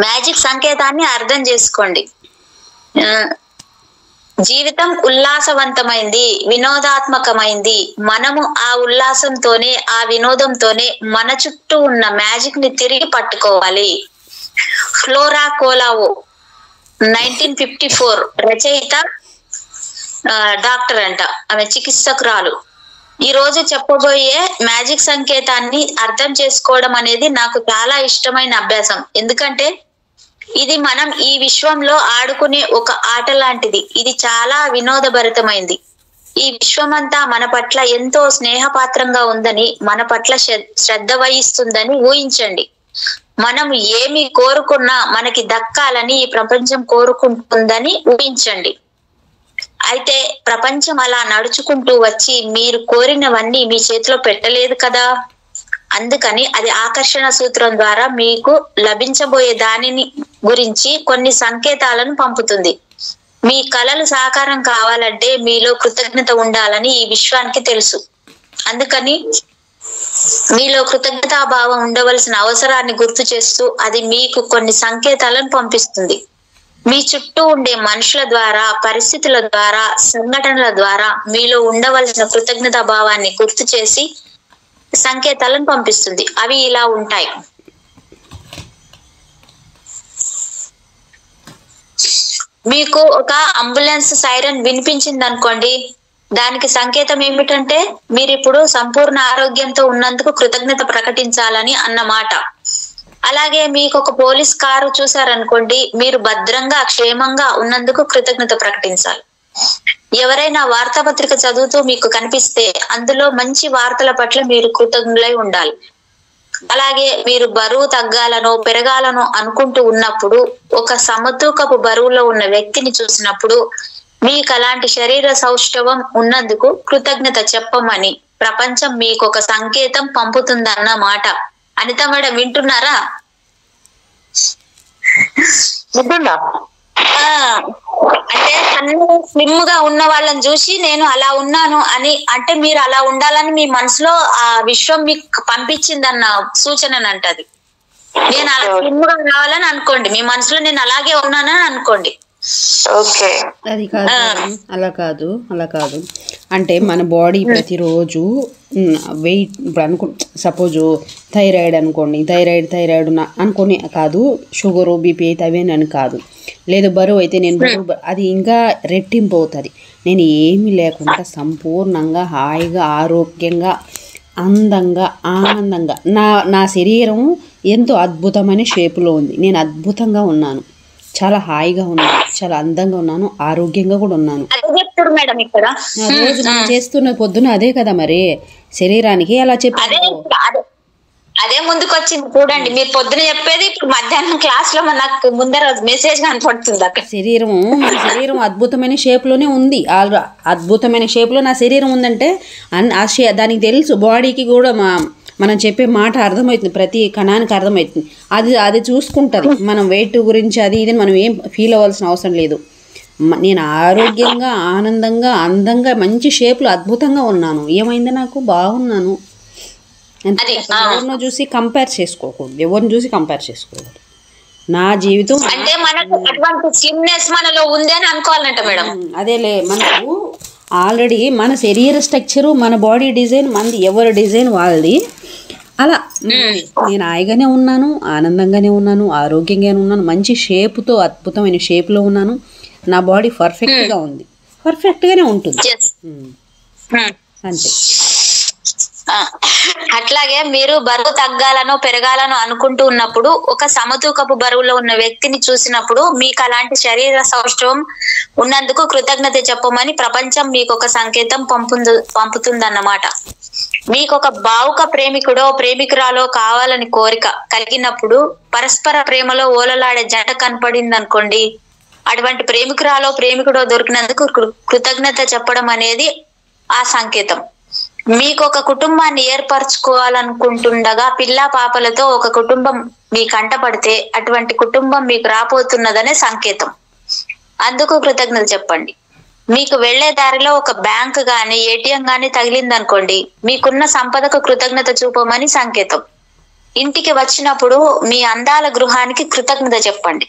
మ్యాజిక్ సంకేతాన్ని అర్థం చేసుకోండి. జీవితం ఉల్లాసవంతమైంది, వినోదాత్మకమైంది. మనము ఆ ఉల్లాసంతోనే, ఆ వినోదంతోనే మన చుట్టూ ఉన్న మ్యాజిక్ ని తిరిగి పట్టుకోవాలి. ఫ్లోరా కోలావో, 1954 రచయిత, డాక్టర్ అంట, ఆమె చికిత్సకురాలు. ఈ రోజు చెప్పబోయే మ్యాజిక్ సంకేతాన్ని అర్థం చేసుకోవడం అనేది నాకు చాలా ఇష్టమైన అభ్యాసం. ఎందుకంటే ఇది మనం ఈ విశ్వంలో ఆడుకునే ఒక ఆట లాంటిది. ఇది చాలా వినోదభరితమైంది. ఈ విశ్వమంతా మన పట్ల ఎంతో స్నేహపాత్రంగా ఉందని, మన పట్ల శ్రద్ధ వహిస్తుందని ఊహించండి. మనం ఏమి కోరుకున్నా మనకి దక్కాలని ఈ ప్రపంచం కోరుకుంటుందని ఊహించండి. అయితే ప్రపంచం అలా నడుచుకుంటూ వచ్చి మీరు కోరినవన్నీ మీ చేతిలో పెట్టలేదు కదా. అందుకని అది ఆకర్షణ సూత్రం ద్వారా మీకు లభించబోయే దానిని గురించి కొన్ని సంకేతాలను పంపుతుంది. మీ కలలు సాకారం కావాలంటే మీలో కృతజ్ఞత ఉండాలని ఈ విశ్వానికి తెలుసు. అందుకని మీలో కృతజ్ఞతాభావం ఉండవలసిన అవసరాన్ని గుర్తు చేస్తూ అది మీకు కొన్ని సంకేతాలను పంపిస్తుంది. మీ చుట్టూ ఉండే మనుషుల ద్వారా, పరిస్థితుల ద్వారా, సంఘటనల ద్వారా మీలో ఉండవలసిన కృతజ్ఞతా భావాన్ని గుర్తు చేసి సంకేతాలను పంపిస్తుంది. అవి ఇలా ఉంటాయి. మీకు ఒక అంబులెన్స్ సైరన్ వినిపించింది అనుకోండి, దానికి సంకేతం ఏమిటంటే మీరు ఇప్పుడు సంపూర్ణ ఆరోగ్యంతో ఉన్నందుకు కృతజ్ఞత ప్రకటించాలని అన్నమాట. అలాగే మీకు ఒక పోలీస్ కారు చూసారనుకోండి, మీరు భద్రంగా క్షేమంగా ఉన్నందుకు కృతజ్ఞత ప్రకటించాలి. ఎవరైనా వార్తాపత్రిక చదువుతూ మీకు కనిపిస్తే అందులో మంచి వార్తల పట్ల మీరు కృతజ్ఞులై ఉండాలి. అలాగే మీరు బరువు తగ్గాలనో పెరగాలనో అనుకుంటూ ఉన్నప్పుడు, ఒక సమతూకపు బరువులో ఉన్న వ్యక్తిని చూసినప్పుడు మీకు అలాంటి శరీర సౌష్ఠవం ఉన్నందుకు కృతజ్ఞత చెప్పమని ప్రపంచం మీకు ఒక సంకేతం పంపుతుందన్నమాట. అనిత మేడం వింటున్నారా? అంటే స్లిమ్ గా ఉన్న వాళ్ళని చూసి నేను అలా ఉన్నాను అని, అంటే మీరు అలా ఉండాలని మీ మనసులో ఆ విశ్వం మీకు పంపించిందన్న సూచనని అంటది. నేను అలా స్లిమ్ గా రావాలని అనుకోండి, మీ మనసులో నేను అలాగే ఉన్నానని అనుకోండి. ఓకే, అది కాదు, అలా కాదు. అంటే మన బాడీ ప్రతిరోజు వెయిట్ ఇప్పుడు సపోజు థైరాయిడ్ అనుకోండి, థైరాయిడ్ అనుకోని కాదు, షుగరు బీపీ అయితే అవేనని కాదు, లేదు బరువు అయితే నేను బరువు అది ఇంకా రెట్టింపు అవుతుంది. నేను ఏమీ లేకుండా సంపూర్ణంగా హాయిగా ఆరోగ్యంగా అందంగా ఆనందంగా నా శరీరం ఎంతో అద్భుతమైన షేపులో ఉంది. నేను అద్భుతంగా ఉన్నాను, చాలా హాయిగా ఉన్నాను, చాలా అందంగా ఉన్నాను, ఆరోగ్యంగా కూడా ఉన్నాను. రోజు నేను చేస్తున్న పొద్దున అదే కదా మరి శరీరానికి అలా చెప్పి అదే ముందుకు వచ్చింది చూడండి. మీరు పొద్దున చెప్పేది ఇప్పుడు మధ్యాహ్నం క్లాస్ లో నాకు ముందర మెసేజ్ కనపడుతుంది. అక్కడ మన శరీరం అద్భుతమైన షేప్ లోనే ఉంది. అద్భుతమైన షేప్ లో నా శరీరం ఉందంటే దానికి తెలుసు, బాడీకి కూడా మనం చెప్పే మాట అర్థమవుతుంది, ప్రతి కణానికి అర్థమవుతుంది. అది చూసుకుంటుంది. మనం వెయిట్ గురించి అది ఇది మనం ఏం ఫీల్ అవ్వాల్సిన అవసరం లేదు. నేను ఆరోగ్యంగా ఆనందంగా అందంగా మంచి షేప్లో అద్భుతంగా ఉన్నాను. ఏమైంది, నాకు బాగున్నాను. ఎవరినో చూసి కంపేర్ చేసుకోకూడదు. నా జీవితం అంటే మనకు అటువంటి స్లిమ్నెస్ మనలో ఉంది అని అనుకోవాలంట మేడం. అదేలే, మనకు ఆల్రెడీ మన శరీర స్ట్రక్చరు, మన బాడీ డిజైన్ మనది, ఎవరి డిజైన్ వాళ్ళది. అలా నేను హాయిగానే ఉన్నాను, ఆనందంగానే ఉన్నాను, ఆరోగ్యంగానే ఉన్నాను, మంచి షేపుతో అద్భుతమైన షేప్లో ఉన్నాను. నా బాడీ పర్ఫెక్ట్గా ఉంది, పర్ఫెక్ట్గానే ఉంటుంది అంతే. అట్లాగే మీరు బరువు తగ్గాలనో పెరగాలనో అనుకుంటూ ఉన్నప్పుడు, ఒక సమతూకపు బరువులో ఉన్న వ్యక్తిని చూసినప్పుడు మీకు అలాంటి శరీర సౌష్ఠవం ఉన్నందుకు కృతజ్ఞత చెప్పమని ప్రపంచం మీకు ఒక సంకేతం పంపుతుందన్నమాట. మీకు ఒక భావుక ప్రేమికుడో ప్రేమికురాలో కావాలని కోరిక కలిగినప్పుడు, పరస్పర ప్రేమలో ఓలలాడే జంట కనపడింది అనుకోండి, అటువంటి ప్రేమికురాలో ప్రేమికుడో దొరికినందుకు కృతజ్ఞత చెప్పడం అనేది ఆ సంకేతం. మీకు ఒక కుటుంబాన్ని ఏర్పరచుకోవాలనుకుంటుండగా పిల్ల పాపలతో ఒక కుటుంబం మీ కంట పడితే, అటువంటి కుటుంబం మీకు రాబోతున్నదనే సంకేతం. అందుకు కృతజ్ఞత చెప్పండి. మీకు వెళ్లే దారిలో ఒక బ్యాంక్ గాని ఏటీఎం గాని తగిలిందనుకోండి, మీకున్న సంపదకు కృతజ్ఞత చూపమని సంకేతం. ఇంటికి వచ్చినప్పుడు మీ అందాల గృహానికి కృతజ్ఞత చెప్పండి.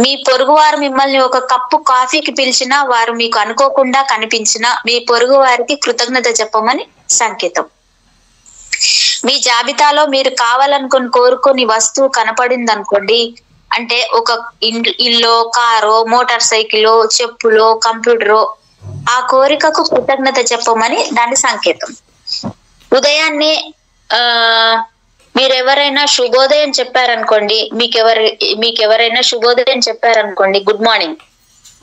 మీ పొరుగువారు మిమ్మల్ని ఒక కప్పు కాఫీకి పిలిచినా, వారు మీకు అనుకోకుండా కనిపించినా, మీ పొరుగు వారికి కృతజ్ఞత చెప్పమని సంకేతం. మీ జాబితాలో మీరు కావాలనుకుని కోరుకుని వస్తువు కనపడింది అనుకోండి, అంటే ఒక ఇల్లు, కారో, మోటార్ సైకిలో, చెప్పులో, కంప్యూటరో, ఆ కోరికకు కృతజ్ఞత చెప్పమని దాని సంకేతం. ఉదయాన్నే మీరెవరైనా శుభోదయం చెప్పారనుకోండి, మీకెవరైనా శుభోదయం చెప్పారనుకోండి, గుడ్ మార్నింగ్,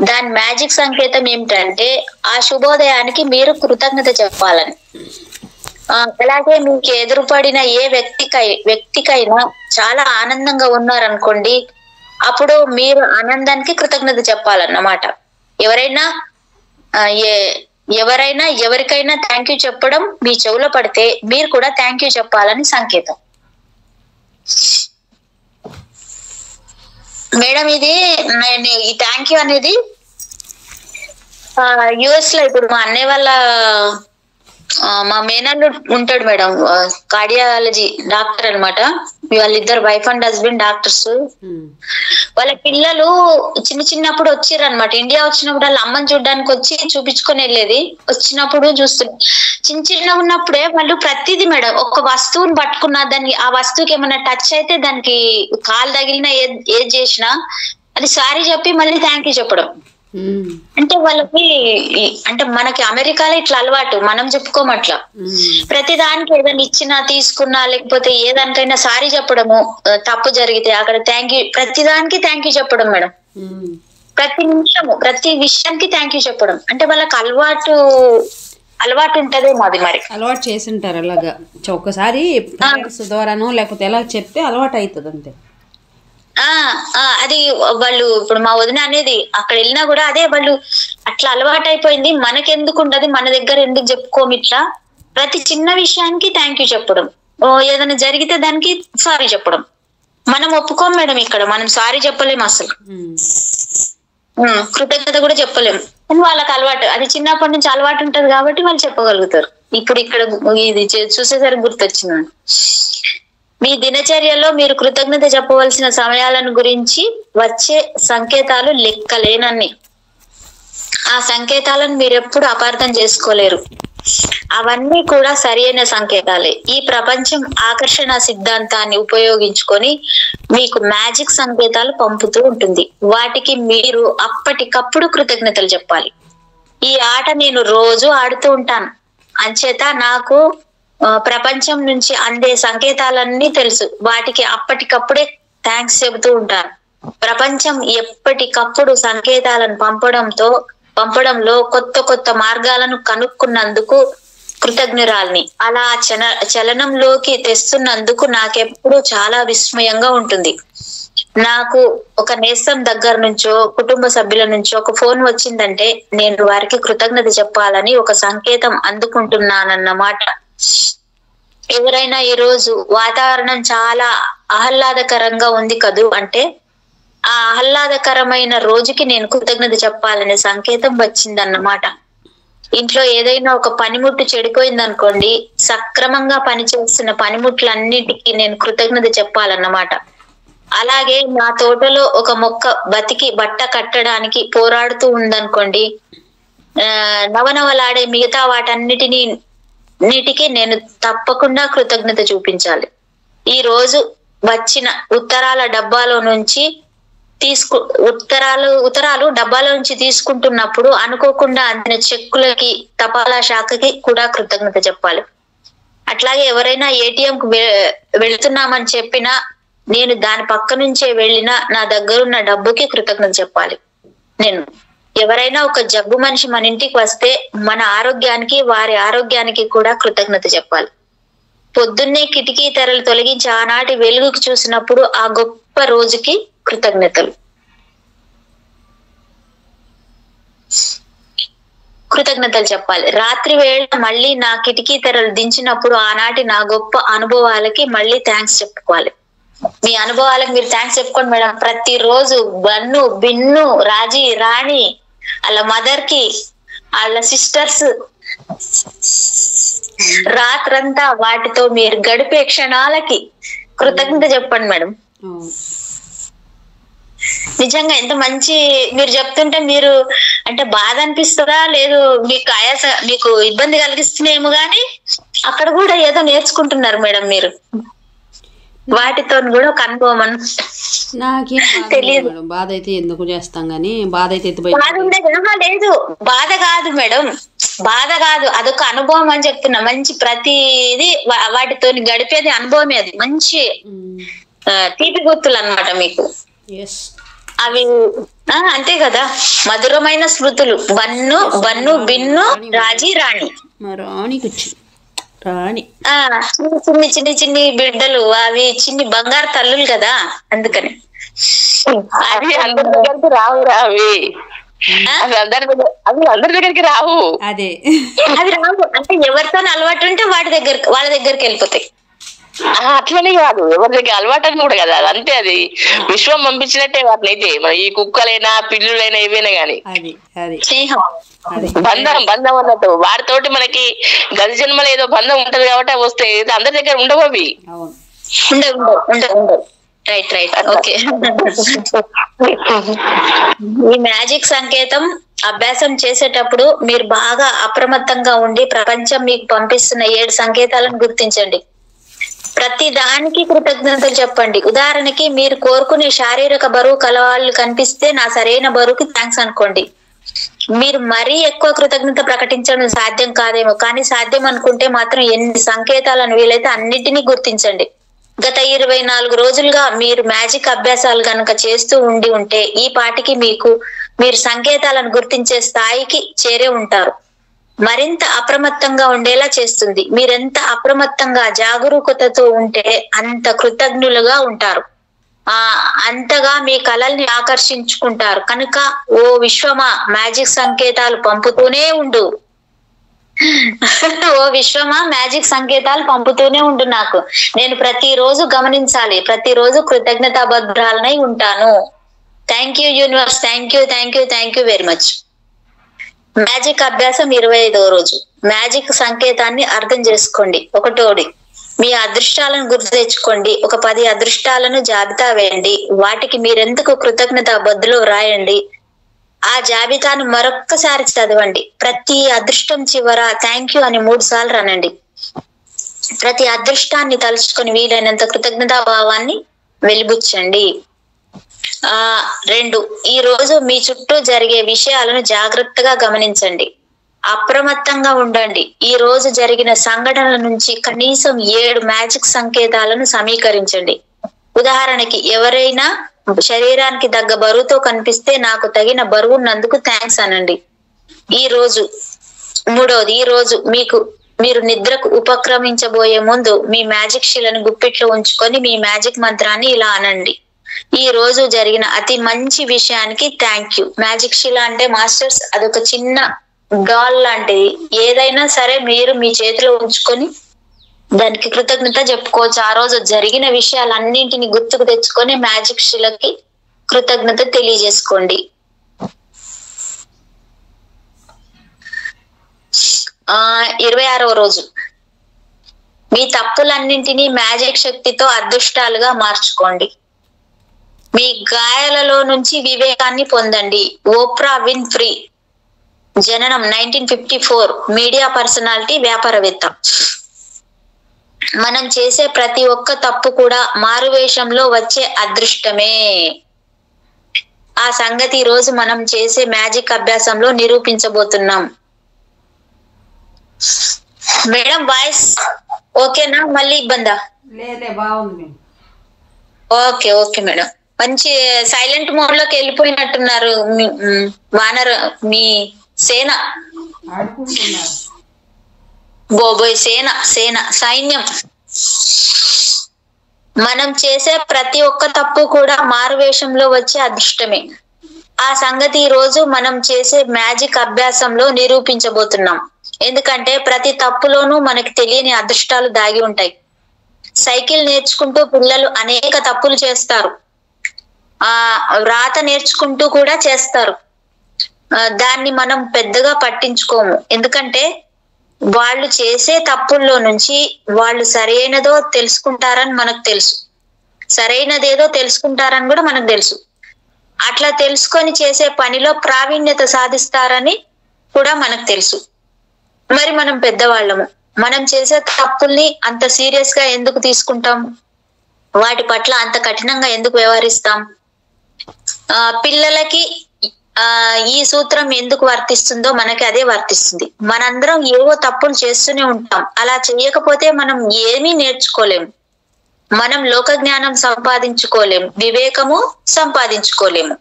దాని మ్యాజిక్ సంకేతం ఏమిటంటే ఆ శుభోదయానికి మీరు కృతజ్ఞత చెప్పాలని. అలాగే మీకు ఎదురుపడిన ఏ వ్యక్తికైనా చాలా ఆనందంగా ఉన్నారనుకోండి, అప్పుడు మీరు ఆనందానికి కృతజ్ఞత చెప్పాలన్నమాట. ఎవరికైనా థ్యాంక్ యూ చెప్పడం మీ చెవులో పడితే మీరు కూడా థ్యాంక్ యూ చెప్పాలని సంకేతం. మేడం, ఇది ఈ థ్యాంక్ యూ అనేది యుఎస్ లో ఇప్పుడు మా అన్నయ్య వాళ్ళ మా మేనల్లుడు ఉంటాడు మేడం, కార్డియాలజీ డాక్టర్ అనమాట. వాళ్ళిద్దరు వైఫ్ అండ్ హస్బెండ్ డాక్టర్స్. వాళ్ళ పిల్లలు చిన్నప్పుడు వచ్చిర్రు అనమాట. ఇండియా వచ్చినప్పుడు వాళ్ళ అమ్మని చూడడానికి వచ్చి చూపించుకొని వెళ్ళేది. వచ్చినప్పుడు చిన్న ఉన్నప్పుడే వాళ్ళు ప్రతిదీ మేడం, ఒక వస్తువుని పట్టుకున్నా దాన్ని, ఆ వస్తువుకి ఏమైనా టచ్ అయితే దానికి కాలు తగిలినా ఏది చేసినా అది సారీ చెప్పి మళ్ళీ థ్యాంక్ యూ చెప్పడం. అంటే వాళ్ళకి, అంటే మనకి అమెరికాలో ఇట్లా అలవాటు, మనం చెప్పుకోమట్లా. ప్రతి దానికి ఏదైనా ఇచ్చినా తీసుకున్నా లేకపోతే ఏదానికైనా సారీ చెప్పడము, తప్పు జరిగితే అక్కడ థ్యాంక్ యూ, ప్రతి దానికి థ్యాంక్ యూ చెప్పడం మేడం. ప్రతి నిమిషము ప్రతి విషయానికి థ్యాంక్ యూ చెప్పడం. అంటే వాళ్ళకి అలవాటు ఉంటదేమో, అది మరి అలవాటు చేసింటారు అలాగా. ఒక్కసారి ద్వారానో లేకపోతే ఎలా చెప్తే అలవాటు అవుతుంది అంతే. అది వాళ్ళు ఇప్పుడు మా వదిన అనేది అక్కడ వెళ్ళినా కూడా అదే, వాళ్ళు అట్లా అలవాటు అయిపోయింది. మనకెందుకు ఉండదు, మన దగ్గర ఎందుకు చెప్పుకోము ఇట్లా. ప్రతి చిన్న విషయానికి థ్యాంక్ యూ చెప్పడం, ఏదైనా జరిగితే దానికి సారీ చెప్పడం. మనం ఒప్పుకోం మేడం, ఇక్కడ మనం సారీ చెప్పలేము అసలు, కృతజ్ఞత కూడా చెప్పలేము. కానీ వాళ్ళకి అలవాటు, అది చిన్నప్పటి నుంచి అలవాటు ఉంటది కాబట్టి వాళ్ళు చెప్పగలుగుతారు. ఇప్పుడు ఇక్కడ ఇది చూసేసరికి గుర్తొచ్చింది. మీ దినచర్యలో మీరు కృతజ్ఞత చెప్పవలసిన సమయాలను గురించి వచ్చే సంకేతాలు లెక్కలేనన్ని. ఆ సంకేతాలను మీరు ఎప్పుడు అపార్థం చేసుకోలేరు. అవన్నీ కూడా సరైన సంకేతాలే. ఈ ప్రపంచం ఆకర్షణ సిద్ధాంతాన్ని ఉపయోగించుకొని మీకు మ్యాజిక్ సంకేతాలు పంపుతూ ఉంటుంది. వాటికి మీరు అప్పటికప్పుడు కృతజ్ఞతలు చెప్పాలి. ఈ ఆట నేను రోజు ఆడుతూ ఉంటాను, అంచేత నాకు ప్రపంచం నుంచి అందే సంకేతాలన్నీ తెలుసు. వాటికి అప్పటికప్పుడే థ్యాంక్స్ చెబుతూ ఉంటాను. ప్రపంచం ఎప్పటికప్పుడు సంకేతాలను పంపడంలో కొత్త మార్గాలను కనుక్కున్నందుకు కృతజ్ఞురాల్ని. అలా చలనంలోకి తెస్తున్నందుకు నాకెప్పుడు చాలా విస్మయంగా ఉంటుంది. నాకు ఒక నేస్తం దగ్గర నుంచో కుటుంబ సభ్యుల నుంచో ఒక ఫోన్ వచ్చిందంటే నేను వారికి కృతజ్ఞత చెప్పాలని ఒక సంకేతం అందుకుంటున్నానన్నమాట. ఎవరైనా ఈ రోజు వాతావరణం చాలా ఆహ్లాదకరంగా ఉంది కదూ అంటే ఆ ఆహ్లాదకరమైన రోజుకి నేను కృతజ్ఞత చెప్పాలనే సంకేతం వచ్చిందన్నమాట. ఇంట్లో ఏదైనా ఒక పనిముట్టు చెడిపోయింది అనుకోండి, సక్రమంగా పనిచేస్తున్న పనిముట్లన్నిటికీ నేను కృతజ్ఞత చెప్పాలన్నమాట. అలాగే నా తోటలో ఒక మొక్క బతికి బట్ట కట్టడానికి పోరాడుతూ ఉందనుకోండి, నవనవలాడే మిగతా వాటన్నిటికి నేను తప్పకుండా కృతజ్ఞత చూపించాలి. ఈ రోజు వచ్చిన ఉత్తరాల డబ్బాలో నుంచి ఉత్తరాలు డబ్బాలో నుంచి తీసుకుంటున్నప్పుడు అనుకోకుండా అందిన చెక్కులకి, తపాలా శాఖకి కూడా కృతజ్ఞత చెప్పాలి. అట్లాగే ఎవరైనా ఏటీఎంకు వెళ్తున్నామని చెప్పినా నేను దాని పక్క నుంచే వెళ్ళినా నా దగ్గరున్న డబ్బుకి కృతజ్ఞత చెప్పాలి. నేను ఎవరైనా ఒక జబ్బు మనిషి మన ఇంటికి వస్తే మన ఆరోగ్యానికి వారి ఆరోగ్యానికి కూడా కృతజ్ఞత చెప్పాలి. పొద్దున్నే కిటికీ తెరలు తొలగించి ఆనాటి వెలుగుకి చూసినప్పుడు ఆ గొప్ప రోజుకి కృతజ్ఞతలు చెప్పాలి. రాత్రి వేళ మళ్ళీ నా కిటికీ తెరలు దించినప్పుడు ఆనాటి నా గొప్ప అనుభవాలకి మళ్ళీ థ్యాంక్స్ చెప్పుకోవాలి. మీ అనుభవాలకు మీరు థ్యాంక్స్ చెప్పుకోండి మేడం. ప్రతిరోజు బన్ను, బిన్ను, రాజీ, రాణి, వాళ్ళ మదర్ కి, వాళ్ళ సిస్టర్స్, రాత్రంతా వాటితో మీరు గడిపే క్షణాలకి కృతజ్ఞత చెప్పండి మేడం. నిజంగా ఎంత మంచి, మీరు చెప్తుంటే మీరు అంటే బాధ అనిపిస్తుందా లేదు, మీకు ఇబ్బంది కలిగిస్తున్నాయేమో గానీ అక్కడ కూడా ఏదో నేర్చుకుంటున్నారు మేడం మీరు. వాటితో కూడా ఒక అనుభవం. నాకేం తెలియదు బాధ అయితే ఎందుకు చేస్తాం గానీ, బాధ అయితే లేదు, బాధ కాదు మేడం, బాధ కాదు, అదొక అనుభవం అని చెప్తున్నా. మంచి ప్రతిది వాటితో గడిపేది అనుభవమే, అది మంచి తీపి గుర్తులు అన్నమాట మీకు. అవి అంతే కదా, మధురమైన స్మృతులు. బన్ను, బిన్ను, రాజీ, రాణి. చిన్ని బిడ్డలు, అవి చిన్ని బంగారు తల్లులు కదా, అందుకని అవి అందరి దగ్గరికి రావు. అందరి దగ్గరికి రావు, అదే అవి రావు. అంటే ఎవరితో అలవాటు ఉంటే వాళ్ళ దగ్గరికి వెళ్ళిపోతాయి. అట్లనే కాదు, ఎవరి దగ్గర అలవాటు అని కూడా కదా, అంతే. అది విశ్వం పంపించినట్టే వాటినైతే. ఈ కుక్కలైనా పిల్లులైనా ఏవైనా గానీ స్నేహం, బంధం అన్నట్టు. వారితోటి మనకి గత జన్మలో ఏదో బంధం ఉంటది కాబట్టి అవి వస్తాయి. అందరి దగ్గర ఉండవు అవి. ఉండవు. Right okay. ఈ మ్యాజిక్ సంకేతం అభ్యాసం చేసేటప్పుడు మీరు బాగా అప్రమత్తంగా ఉండి ప్రపంచం మీకు పంపిస్తున్న 7 సంకేతాలను గుర్తించండి. ప్రతి దానికి కృతజ్ఞతలు చెప్పండి. ఉదాహరణకి మీరు కోరుకునే శారీరక బరువు కలవాళ్ళు కనిపిస్తే నా సరైన బరువుకి థ్యాంక్స్ అనుకోండి. మీరు మరీ ఎక్కువ కృతజ్ఞత ప్రకటించడం సాధ్యం కాదేమో, కానీ సాధ్యం అనుకుంటే మాత్రం ఎన్ని సంకేతాలను వీలైతే అన్నిటినీ గుర్తించండి. గత 24 రోజులుగా మీరు మ్యాజిక్ అభ్యాసాలు కనుక చేస్తూ ఉంటే ఈ పాటికి మీరు సంకేతాలను గుర్తించే స్థాయికి చేరే ఉంటారు. మరింత అప్రమత్తంగా ఉండేలా చేస్తుంది. మీరెంత అప్రమత్తంగా జాగరూకతతో ఉంటే అంత కృతజ్ఞులుగా ఉంటారు, అంతగా మీ కలల్ని ఆకర్షించుకుంటారు. కనుక ఓ విశ్వమా మ్యాజిక్ సంకేతాలు పంపుతూనే ఉండు. ఓ విశ్వమా మ్యాజిక్ సంకేతాలు పంపుతూనే ఉండు. నేను ప్రతిరోజు గమనించాలి, ప్రతిరోజు కృతజ్ఞతాబద్ధురాలనై ఉంటాను. Thank you universe, thank you very much. Magic అభ్యాసం 25వ రోజు. మ్యాజిక్ సంకేతాన్ని అర్థం చేసుకోండి. ఒకటోది, మీ అదృష్టాలను గుర్తు తెచ్చుకోండి. ఒక 10 అదృష్టాలను జాబితా వేయండి. వాటికి మీరెందుకు కృతజ్ఞత బద్దులో రాయండి. ఆ జాబితాను మరొక్కసారి చదవండి. ప్రతి అదృష్టం చివర థ్యాంక్ యూ అని 3 సార్లు అనండి. ప్రతి అదృష్టాన్ని తలుచుకొని వీలైనంత కృతజ్ఞతా భావాన్ని వెలిబుచ్చండి. 2, ఈ రోజు మీ చుట్టూ జరిగే విషయాలను జాగ్రత్తగా గమనించండి. అప్రమత్తంగా ఉండండి. ఈ రోజు జరిగిన సంఘటనల నుంచి కనీసం 7 మ్యాజిక్ సంకేతాలను సమీకరించండి. ఉదాహరణకి, ఎవరైనా శరీరానికి తగ్గ బరువుతో కనిపిస్తే నాకు తగిన బరువున్నందుకు థ్యాంక్స్ అనండి. ఈ రోజు 3వది, ఈ రోజు మీరు నిద్రకు ఉపక్రమించబోయే ముందు మీ మ్యాజిక్ శిలను గుప్పిట్లో ఉంచుకొని మీ మ్యాజిక్ మంత్రాన్ని ఇలా అనండి. ఈ రోజు జరిగిన అతి మంచి విషయానికి థ్యాంక్ యూ. మ్యాజిక్ శిల అంటే మాస్టర్స్ అదొక చిన్న డాల్ లాంటిది. ఏదైనా సరే మీరు మీ చేతిలో ఉంచుకొని దానికి కృతజ్ఞత చెప్పుకోవచ్చు. ఆ రోజు జరిగిన విషయాలన్నింటినీ గుర్తుకు తెచ్చుకొని మ్యాజిక్ శిలకి కృతజ్ఞత తెలియజేసుకోండి. 26వ రోజు. మీ తప్పులన్నింటినీ మ్యాజిక్ శక్తితో అదృష్టాలుగా మార్చుకోండి. మీ గాయాలలో నుంచి వివేకాన్ని పొందండి. ఓప్రా విన్ఫ్రీ, జననం 1954, మీడియా పర్సనాలిటీ, వ్యాపారవేత్త. మనం చేసే ప్రతి ఒక్క తప్పు కూడా మారువేషంలో వచ్చే అదృష్టమే. ఆ సంగతి ఈ రోజు మనం చేసే మ్యాజిక్ అభ్యాసంలో నిరూపించబోతున్నాం. మేడం వాయిస్ ఓకేనా? మళ్ళీ ఇబ్బందా? లేదే, బాగుంది. Okay madam. మంచి సైలెంట్ మోడ్ లోకి వెళ్ళిపోయినట్టున్నారు. వానర్ మీ సేన బోబోయ్ సైన్యం. మనం చేసే ప్రతి ఒక్క తప్పు కూడా మారువేషంలో వచ్చే అదృష్టమే. ఆ సంగతి ఈ రోజు మనం చేసే మ్యాజిక్ అభ్యాసంలో నిరూపించబోతున్నాం. ఎందుకంటే ప్రతి తప్పులోనూ మనకి తెలియని అదృష్టాలు దాగి ఉంటాయి. సైకిల్ నేర్చుకుంటూ పిల్లలు అనేక తప్పులు చేస్తారు. వ్రాత నేర్చుకుంటూ కూడా చేస్తారు. దాన్ని మనం పెద్దగా పట్టించుకోము. ఎందుకంటే వాళ్ళు చేసే తప్పుల్లో నుంచి వాళ్ళు సరైనదో తెలుసుకుంటారని మనకు తెలుసు, సరైనదేదో తెలుసుకుంటారని కూడా మనకు తెలుసు. అట్లా తెలుసుకొని చేసే పనిలో ప్రావీణ్యత సాధిస్తారని కూడా మనకు తెలుసు. మరి మనం పెద్దవాళ్ళము, మనం చేసే తప్పుల్ని అంత సీరియస్ గా ఎందుకు తీసుకుంటాం? వాటి పట్ల అంత కఠినంగా ఎందుకు వ్యవహరిస్తాం? పిల్లలకి ఈ సూత్రం ఎందుకు వర్తిస్తుందో మనకి అదే వర్తిస్తుంది. మనందరం ఏవో తప్పులు చేస్తూనే ఉంటాం. అలా చేయకపోతే మనం ఏమీ నేర్చుకోలేము. మనం లోక జ్ఞానం సంపాదించుకోలేము, వివేకము సంపాదించుకోలేము.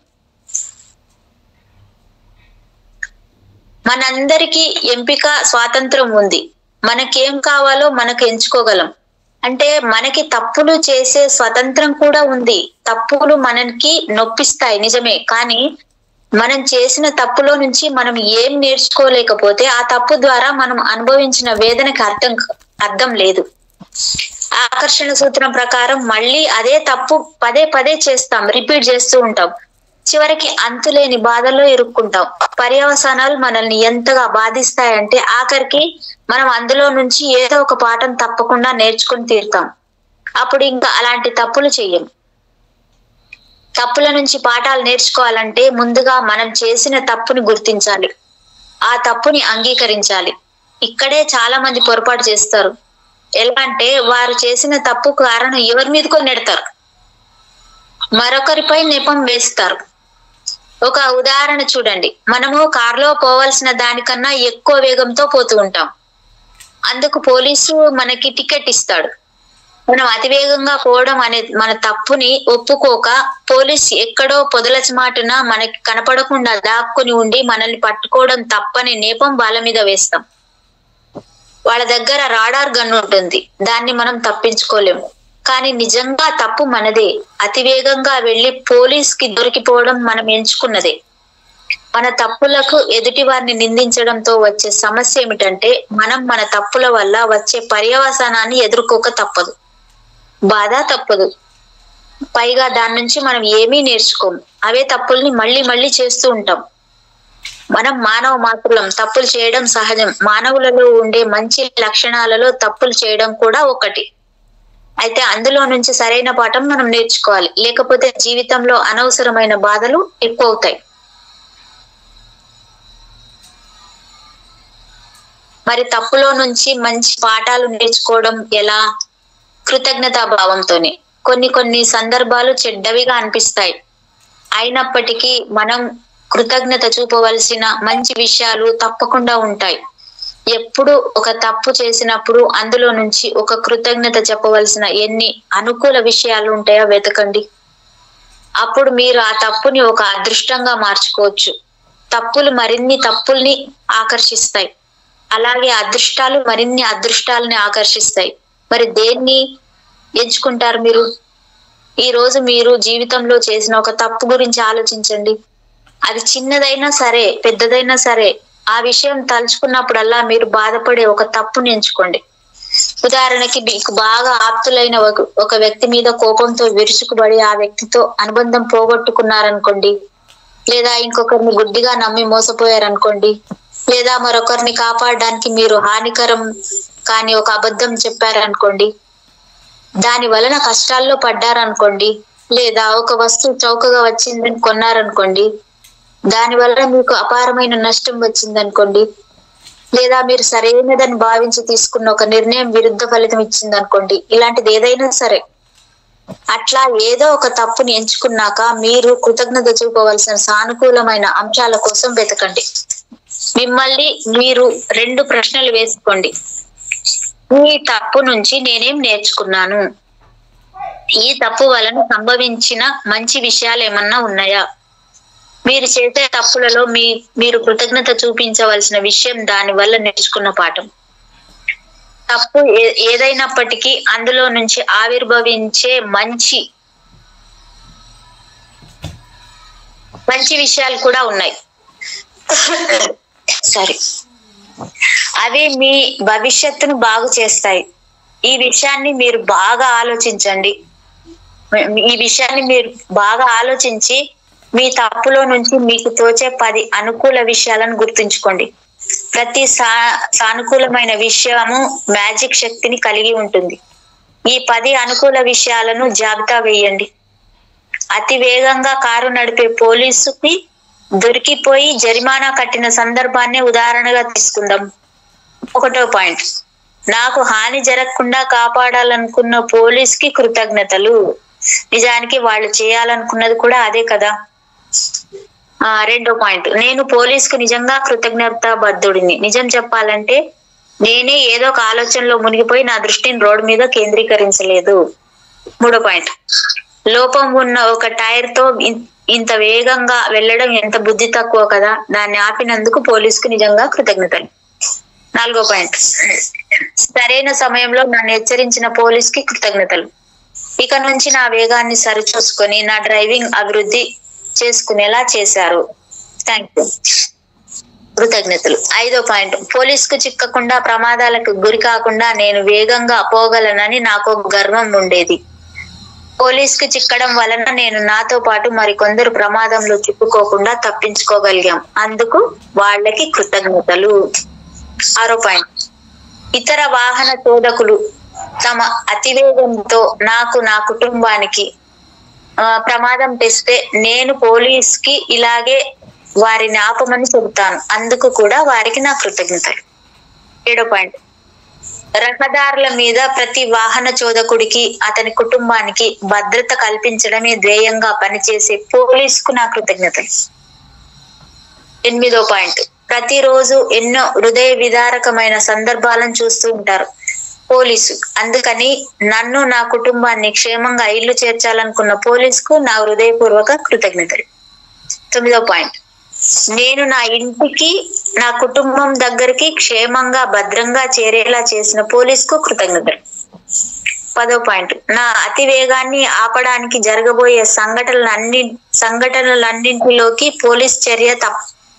మనందరికీ ఎంపిక స్వాతంత్రం ఉంది. మనకేం కావాలో మనకు ఎంచుకోగలం. అంటే మనకి తప్పులు చేసే స్వతంత్రం కూడా ఉంది. తప్పులు మనకి నొప్పిస్తాయి నిజమే, కానీ మనం చేసిన తప్పులో నుంచి మనం ఏం నేర్చుకోలేకపోతే ఆ తప్పు ద్వారా మనం అనుభవించిన వేదనకి అర్థం లేదు. ఆకర్షణ సూత్రం ప్రకారం మళ్ళీ అదే తప్పు పదే చేస్తాం, రిపీట్ చేస్తూ ఉంటాం. చివరికి అంతులేని బాధల్లో ఇరుక్కుంటాం. పర్యవసానాలు మనల్ని ఎంతగా బాధిస్తాయంటే ఆఖరికి మనం అందులో నుంచి ఏదో ఒక పాఠం తప్పకుండా నేర్చుకుని తీరుతాం. అప్పుడు ఇంకా అలాంటి తప్పులు చెయ్యం. తప్పుల నుంచి పాఠాలు నేర్చుకోవాలంటే ముందుగా మనం చేసిన తప్పుని గుర్తించాలి, ఆ తప్పుని అంగీకరించాలి. ఇక్కడే చాలా మంది పొరపాటు చేస్తారు. ఎలా అంటే వారు చేసిన తప్పు కారణం ఎవరి మీదకో నెడతారు, మరొకరిపై నెపం వేస్తారు. ఒక ఉదాహరణ చూడండి. మనము కారులో పోవాల్సిన దానికన్నా ఎక్కువ వేగంతో పోతూ ఉంటాం. అందుకు పోలీసు మనకి టికెట్ ఇస్తాడు. మనం అతివేగంగా పోవడం అనే మన తప్పుని ఒప్పుకోక పోలీస్ ఎక్కడో పొదలచమాటున మనకి కనపడకుండా దాక్కుని ఉండి మనల్ని పట్టుకోవడం తప్పని నేపం వాళ్ళ మీద వేస్తాం. వాళ్ళ దగ్గర రాడార్ గన్ ఉంటుంది, దాన్ని మనం తప్పించుకోలేము. కానీ నిజంగా తప్పు మనదే. అతివేగంగా వెళ్లి పోలీస్ కి దొరికిపోవడం మనం ఎంచుకున్నదే. మన తప్పులకు ఎదుటి వారిని నిందించడంతో వచ్చే సమస్య ఏమిటంటే మనం మన తప్పుల వల్ల వచ్చే పర్యవసానాన్ని ఎదుర్కోక తప్పదు, బాధ తప్పదు. పైగా దాని నుంచి మనం ఏమీ నేర్చుకోము. అవే తప్పుల్ని మళ్ళీ మళ్ళీ చేస్తూ ఉంటాం. మనం మానవ మాత్రులం, తప్పులు చేయడం సహజం. మానవులలో ఉండే మంచి లక్షణాలలో తప్పులు చేయడం కూడా ఒకటి. అయితే అందులో నుంచి సరైన పాఠం మనం నేర్చుకోవాలి, లేకపోతే జీవితంలో అనవసరమైన బాధలు ఎక్కువ అవుతాయి. మరి తప్పులో నుంచి మంచి పాఠాలు నేర్చుకోవడం ఎలా? కృతజ్ఞతా భావంతోనే. కొన్ని సందర్భాలు చెడ్డవిగా అనిపిస్తాయి, అయినప్పటికీ మనం కృతజ్ఞత చూపవలసిన మంచి విషయాలు తప్పకుండా ఉంటాయి. ఎప్పుడు ఒక తప్పు చేసినప్పుడు అందులో నుంచి ఒక కృతజ్ఞత చెప్పవలసిన ఎన్ని అనుకూల విషయాలు ఉంటాయో వెతకండి. అప్పుడు మీరు ఆ తప్పుని ఒక అదృష్టంగా మార్చుకోవచ్చు. తప్పులు మరిన్ని తప్పుల్ని ఆకర్షిస్తాయి, అలాగే అదృష్టాలు మరిన్ని అదృష్టాలని ఆకర్షిస్తాయి. మరి దేన్ని ఎంచుకుంటారు మీరు? ఈ రోజు మీరు జీవితంలో చేసిన ఒక తప్పు గురించి ఆలోచించండి. అది చిన్నదైనా సరే పెద్దదైనా సరే, ఆ విషయం తలుచుకున్నప్పుడల్లా మీరు బాధపడే ఒక తప్పుని ఎంచుకోండి. ఉదాహరణకి మీకు బాగా ఆప్తులైన ఒక వ్యక్తి మీద కోపంతో విరుచుకుబడి ఆ వ్యక్తితో అనుబంధం పోగొట్టుకున్నారనుకోండి, లేదా ఇంకొకరిని గుడ్డిగా నమ్మి మోసపోయారనుకోండి, లేదా మరొకరిని కాపాడడానికి మీరు హానికరం కానీ ఒక అబద్ధం చెప్పారనుకోండి, దాని వలన కష్టాల్లో పడ్డారనుకోండి, లేదా ఒక వస్తువు చౌకగా వచ్చిందని కొన్నారనుకోండి, దాని వలన మీకు అపారమైన నష్టం వచ్చిందనుకోండి, లేదా మీరు సరైనదని భావించి తీసుకున్న ఒక నిర్ణయం విరుద్ధ ఫలితం ఇచ్చిందనుకోండి. ఇలాంటిది ఏదైనా సరే, అట్లా ఏదో ఒక తప్పుని ఎంచుకున్నాక మీరు కృతజ్ఞత చూపవలసిన సానుకూలమైన అంశాల కోసం వెతకండి. మిమ్మల్ని మీరు 2 ప్రశ్నలు వేసుకోండి. ఈ తప్పు నుంచి నేనేం నేర్చుకున్నాను? ఈ తప్పు వలన సంభవించిన మంచి విషయాలు ఏమన్నా ఉన్నాయా? మీరు చేసే తప్పులలో మీరు కృతజ్ఞత చూపించవలసిన విషయం, దాని వల్ల నేర్చుకున్న పాఠం. తప్పు ఏదైనప్పటికీ అందులో నుంచి ఆవిర్భవించే మంచి విషయాలు కూడా ఉన్నాయి. అవి మీ భవిష్యత్తును బాగు చేస్తాయి. ఈ విషయాన్ని మీరు బాగా ఆలోచించండి. ఈ విషయాన్ని మీరు బాగా ఆలోచించి మీ తప్పులో నుంచి మీకు తోచే 10 అనుకూల విషయాలను గుర్తుంచుకోండి. ప్రతి సానుకూలమైన విషయము మ్యాజిక్ శక్తిని కలిగి ఉంటుంది. ఈ 10 అనుకూల విషయాలను జాబితా వేయండి. అతి వేగంగా కారు నడిపే పోలీసుకి దొరికిపోయి జరిమానా కట్టిన సందర్భాన్ని ఉదాహరణగా తీసుకుందాం. 1వ పాయింట్, నాకు హాని జరగకుండా కాపాడాలనుకున్న పోలీస్ కి కృతజ్ఞతలు. నిజానికి వాళ్ళు చేయాలనుకున్నది కూడా అదే కదా. 2వ పాయింట్, నేను పోలీస్ కు నిజంగా కృతజ్ఞతా బద్ధుడిని. నిజం చెప్పాలంటే నేనే ఏదో ఒక ఆలోచనలో మునిగిపోయి నా దృష్టిని రోడ్డు మీద కేంద్రీకరించలేదు. 3వ పాయింట్, లోపం ఉన్న ఒక టైర్ తో ఇంత వేగంగా వెళ్ళడం ఎంత బుద్ధి తక్కువ కదా, దాన్ని ఆపినందుకు పోలీస్ కు నిజంగా కృతజ్ఞతలు. 4వ పాయింట్, సరైన సమయంలో నన్ను హెచ్చరించిన పోలీస్ కి కృతజ్ఞతలు. ఇక నుంచి నా వేగాన్ని సరిచూసుకొని నా డ్రైవింగ్ అభివృద్ధి చేసుకునేలా చేశారు. థ్యాంక్ యూ, కృతజ్ఞతలు. 5వ పాయింట్, పోలీస్ కు చిక్కకుండా ప్రమాదాలకు గురి కాకుండా నేను వేగంగా పోగలనని నాకు గర్వం ఉండేది. పోలీస్ కు చిక్కడం వలన నేను నాతో పాటు మరికొందరు ప్రమాదంలో చిక్కుకోకుండా తప్పించుకోగలిగాం. అందుకు వాళ్ళకి కృతజ్ఞతలు. 6వ పాయింట్, ఇతర వాహన చోదకులు తమ అతివేగంతో నాకు నా కుటుంబానికి ప్రమాదం తెస్తే నేను పోలీస్ కి ఇలాగే వారిని ఆపమని చెబుతాను. అందుకు కూడా వారికి నా కృతజ్ఞతలు. 7వ పాయింట్, రహదారుల మీద ప్రతి వాహన చోదకుడికి అతని కుటుంబానికి భద్రత కల్పించడమే ధ్యేయంగా పనిచేసే పోలీసుకు నా కృతజ్ఞతలు. 8వ పాయింట్, ప్రతిరోజు ఎన్నో హృదయ విదారకమైన సందర్భాలను చూస్తూ ఉంటారు పోలీసు. అందుకని నన్ను నా కుటుంబాన్ని క్షేమంగా ఇల్లు చేర్చాలనుకున్న పోలీసుకు నా హృదయపూర్వక కృతజ్ఞతలు. 9వ పాయింట్, నేను నా ఇంటికి నా కుటుంబం దగ్గరికి క్షేమంగా భద్రంగా చేరేలా చేసిన పోలీసుకు కృతజ్ఞతలు. 10వ పాయింట్, నా అతి వేగాన్ని ఆపడానికి జరగబోయే సంఘటనలన్నింటిలోకి పోలీస్ చర్య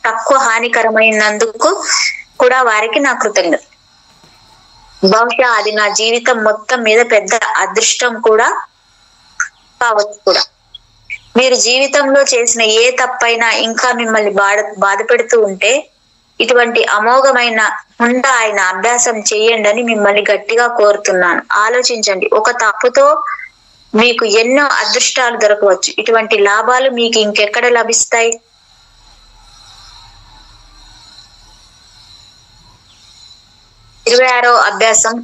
తక్కువ హానికరమైనందుకు కూడా వారికి నా కృతజ్ఞత. బహుశా అది నా జీవితం మొత్తం మీద పెద్ద అదృష్టం కూడా కావచ్చు కూడా. మీరు జీవితంలో చేసిన ఏ తప్పైనా ఇంకా మిమ్మల్ని బాధ పెడుతూ ఉంటే ఇటువంటి అమోఘమైన హుండా ఆయన అభ్యాసం చేయండి అని మిమ్మల్ని గట్టిగా కోరుతున్నాను. ఆలోచించండి, ఒక తప్పుతో మీకు ఎన్నో అదృష్టాలు దొరకవచ్చు. ఇటువంటి లాభాలు మీకు ఇంకెక్కడ లభిస్తాయి? 26వ అభ్యాసం,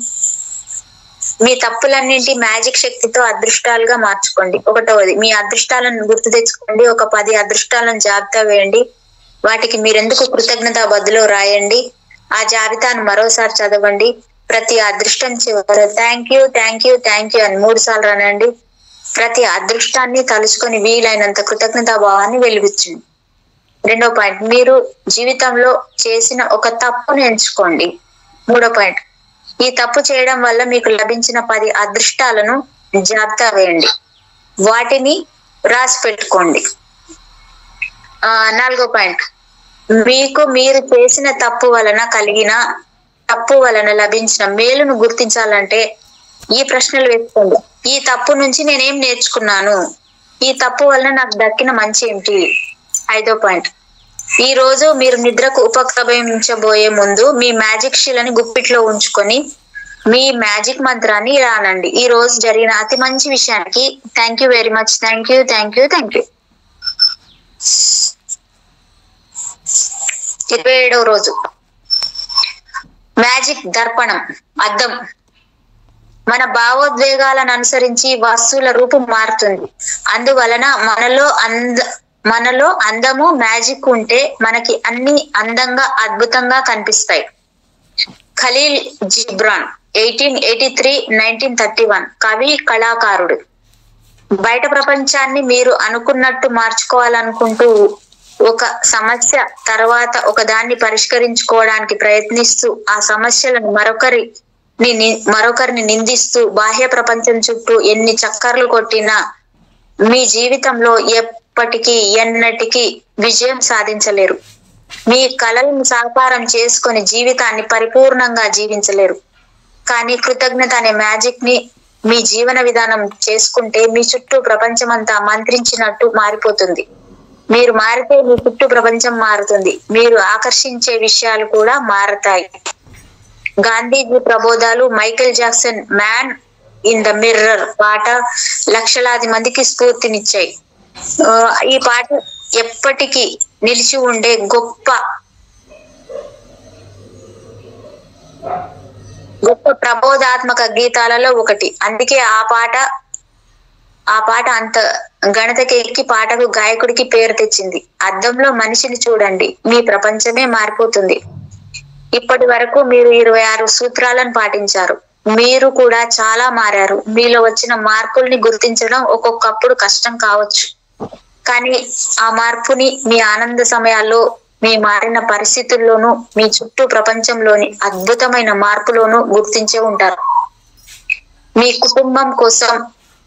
మీ తప్పులన్నింటి మ్యాజిక్ శక్తితో అదృష్టాలుగా మార్చుకోండి. 1వది, మీ అదృష్టాలను గుర్తు తెచ్చుకోండి. ఒక 10 అదృష్టాలను జాబితా వేయండి. వాటికి మీరెందుకు కృతజ్ఞత బదులు రాయండి. ఆ జాబితాను మరోసారి చదవండి. ప్రతి అదృష్టం చివర thank you thank you thank you అని 3 సార్లు అనండి. ప్రతి అదృష్టాన్ని తలుచుకొని వీలైనంత కృతజ్ఞతా భావాన్ని వెలిగించండి. 2వ పాయింట్, మీరు జీవితంలో చేసిన ఒక తప్పును ఎంచుకోండి. 3వ పాయింట్, ఈ తప్పు చేయడం వల్ల మీకు లభించిన 10 అదృష్టాలను జాబితా వేయండి. వాటిని రాసి పెట్టుకోండి. 4వ పాయింట్, మీకు మీరు చేసిన తప్పు వలన లభించిన మేలును గుర్తించాలంటే ఈ ప్రశ్నలు వేసుకోండి. ఈ తప్పు నుంచి నేనేం నేర్చుకున్నాను? ఈ తప్పు వలన నాకు దక్కిన మంచి ఏమిటి? 5వ పాయింట్, ఈ రోజు మీరు నిద్రకు ఉపక్రమించబోయే ముందు మీ మ్యాజిక్ శిలని గుప్పిట్లో ఉంచుకొని మీ మ్యాజిక్ మంత్రాన్ని ఇలా అనండి. ఈ రోజు జరిగిన అతి మంచి విషయానికి thank you very much, thank you thank you thank you. 27వ రోజు, మ్యాజిక్ దర్పణం, అద్దం. మన భావోద్వేగాలను అనుసరించి వస్తువుల రూపం మారుతుంది. అందువలన మనలో అందము మ్యాజిక్ ఉంటే మనకి అన్ని అందంగా అద్భుతంగా కనిపిస్తాయి. ఖలీల్ జిబ్రాన్ 1883-1931 కవి, కళాకారుడు. బయట ప్రపంచాన్ని మీరు అనుకున్నట్టు మార్చుకోవాలనుకుంటూ ఒక సమస్య తర్వాత ఒక దాన్ని పరిష్కరించుకోవడానికి ప్రయత్నిస్తూ ఆ సమస్యలను మరొకరిని నిందిస్తూ బాహ్య ప్రపంచం చుట్టూ ఎన్ని చక్కర్లు కొట్టినా మీ జీవితంలో ఎన్నటికీ విజయం సాధించలేరు. మీ కలలను సాకారం చేసుకొని జీవితాన్ని పరిపూర్ణంగా జీవించలేరు. కానీ కృతజ్ఞత అనే మ్యాజిక్ ని మీ జీవన విధానం చేసుకుంటే మీ చుట్టూ ప్రపంచమంతా మంత్రించినట్టు మారిపోతుంది. మీరు మారితే మీ చుట్టూ ప్రపంచం మారుతుంది. మీరు ఆకర్షించే విషయాలు కూడా మారతాయి. గాంధీజీ ప్రబోధాలు, Michael Jackson man in the mirror పాట లక్షలాది మందికి స్ఫూర్తినిచ్చాయి. ఈ పాట ఎప్పటికీ నిలిచి ఉండే గొప్ప ప్రబోధాత్మక గీతాలలో ఒకటి. అందుకే ఆ పాట అంత గణతకెక్కి పాటకు గాయకుడికి పేరు తెచ్చింది. అద్దంలో మనిషిని చూడండి, మీ ప్రపంచమే మారిపోతుంది. ఇప్పటి వరకు మీరు 26 సూత్రాలను పాటించారు. మీరు కూడా చాలా మారారు. మీలో వచ్చిన మార్పుల్ని గుర్తించడం ఒక్కొక్కప్పుడు కష్టం కావచ్చు. కానీ ఆ మార్పుని మీ ఆనంద సమయాల్లో, మీ మారిన పరిస్థితుల్లోనూ, మీ చుట్టూ ప్రపంచంలోని అద్భుతమైన మార్పులోనూ గుర్తించే ఉంటారు. మీ కుటుంబం కోసం,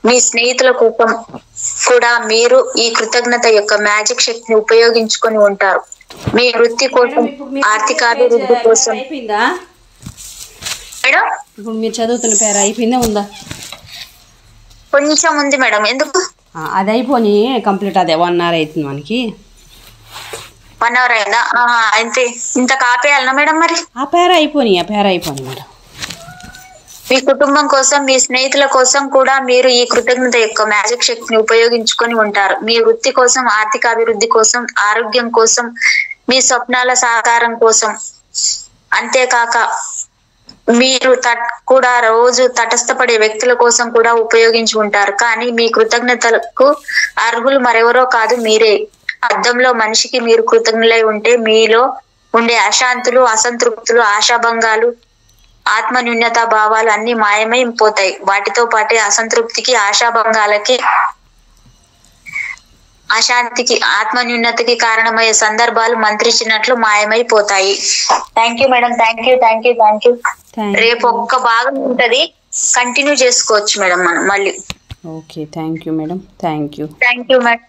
మీ స్నేహితుల కోసం కూడా మీరు ఈ కృతజ్ఞత యొక్క మ్యాజిక్ శక్తిని ఉపయోగించుకొని ఉంటారు. మీ వృత్తి కోసం, ఆర్థికాభివృద్ధి కోసం. మేడం, ఇప్పుడు మీరు చదువుతున్న పేరు అయిపోయిందా ఉందా? కొంచెం ఉంది మేడం. ఎందుకు? అది అయిపోయి కంప్లీట్. అదే 1 hour అవుతుంది మనకి. 1 hour అయిందా? అంతే. ఇంత కాపేయాలనా మేడం? మరి ఆ పేర అయిపోయి మేడం. మీ కుటుంబం కోసం, మీ స్నేహితుల కోసం కూడా మీరు ఈ కృతజ్ఞత యొక్క మ్యాజిక్ శక్తిని ఉపయోగించుకొని ఉంటారు. మీ వృత్తి కోసం, ఆర్థిక అభివృద్ధి కోసం, ఆరోగ్యం కోసం, మీ స్వప్నాల సాకారం కోసం. అంతేకాక మీరు కూడా రోజు తటస్థపడే వ్యక్తుల కోసం కూడా ఉపయోగించి ఉంటారు. కానీ మీ కృతజ్ఞతలకు అర్హులు మరెవరో కాదు, మీరే. అద్దంలో మనిషికి మీరు కృతజ్ఞులై ఉంటే మీలో ఉండే అశాంతులు, అసంతృప్తులు, ఆశాభంగాలు, ఆత్మన్యూన్యత భావాలు అన్ని మాయమై పోతాయి. వాటితో పాటే అసంతృప్తికి, ఆశాభంగాలకి, అశాంతికి, ఆత్మన్యూన్యతకి కారణమయ్యే సందర్భాలు మంత్రించినట్లు మాయమైపోతాయి. Thank you madam. Thank you. రేపు ఒక్క భాగం ఉంటది, కంటిన్యూ చేసుకోవచ్చు మేడం మనం మళ్ళీ. Okay, thank you madam. Thank you madam.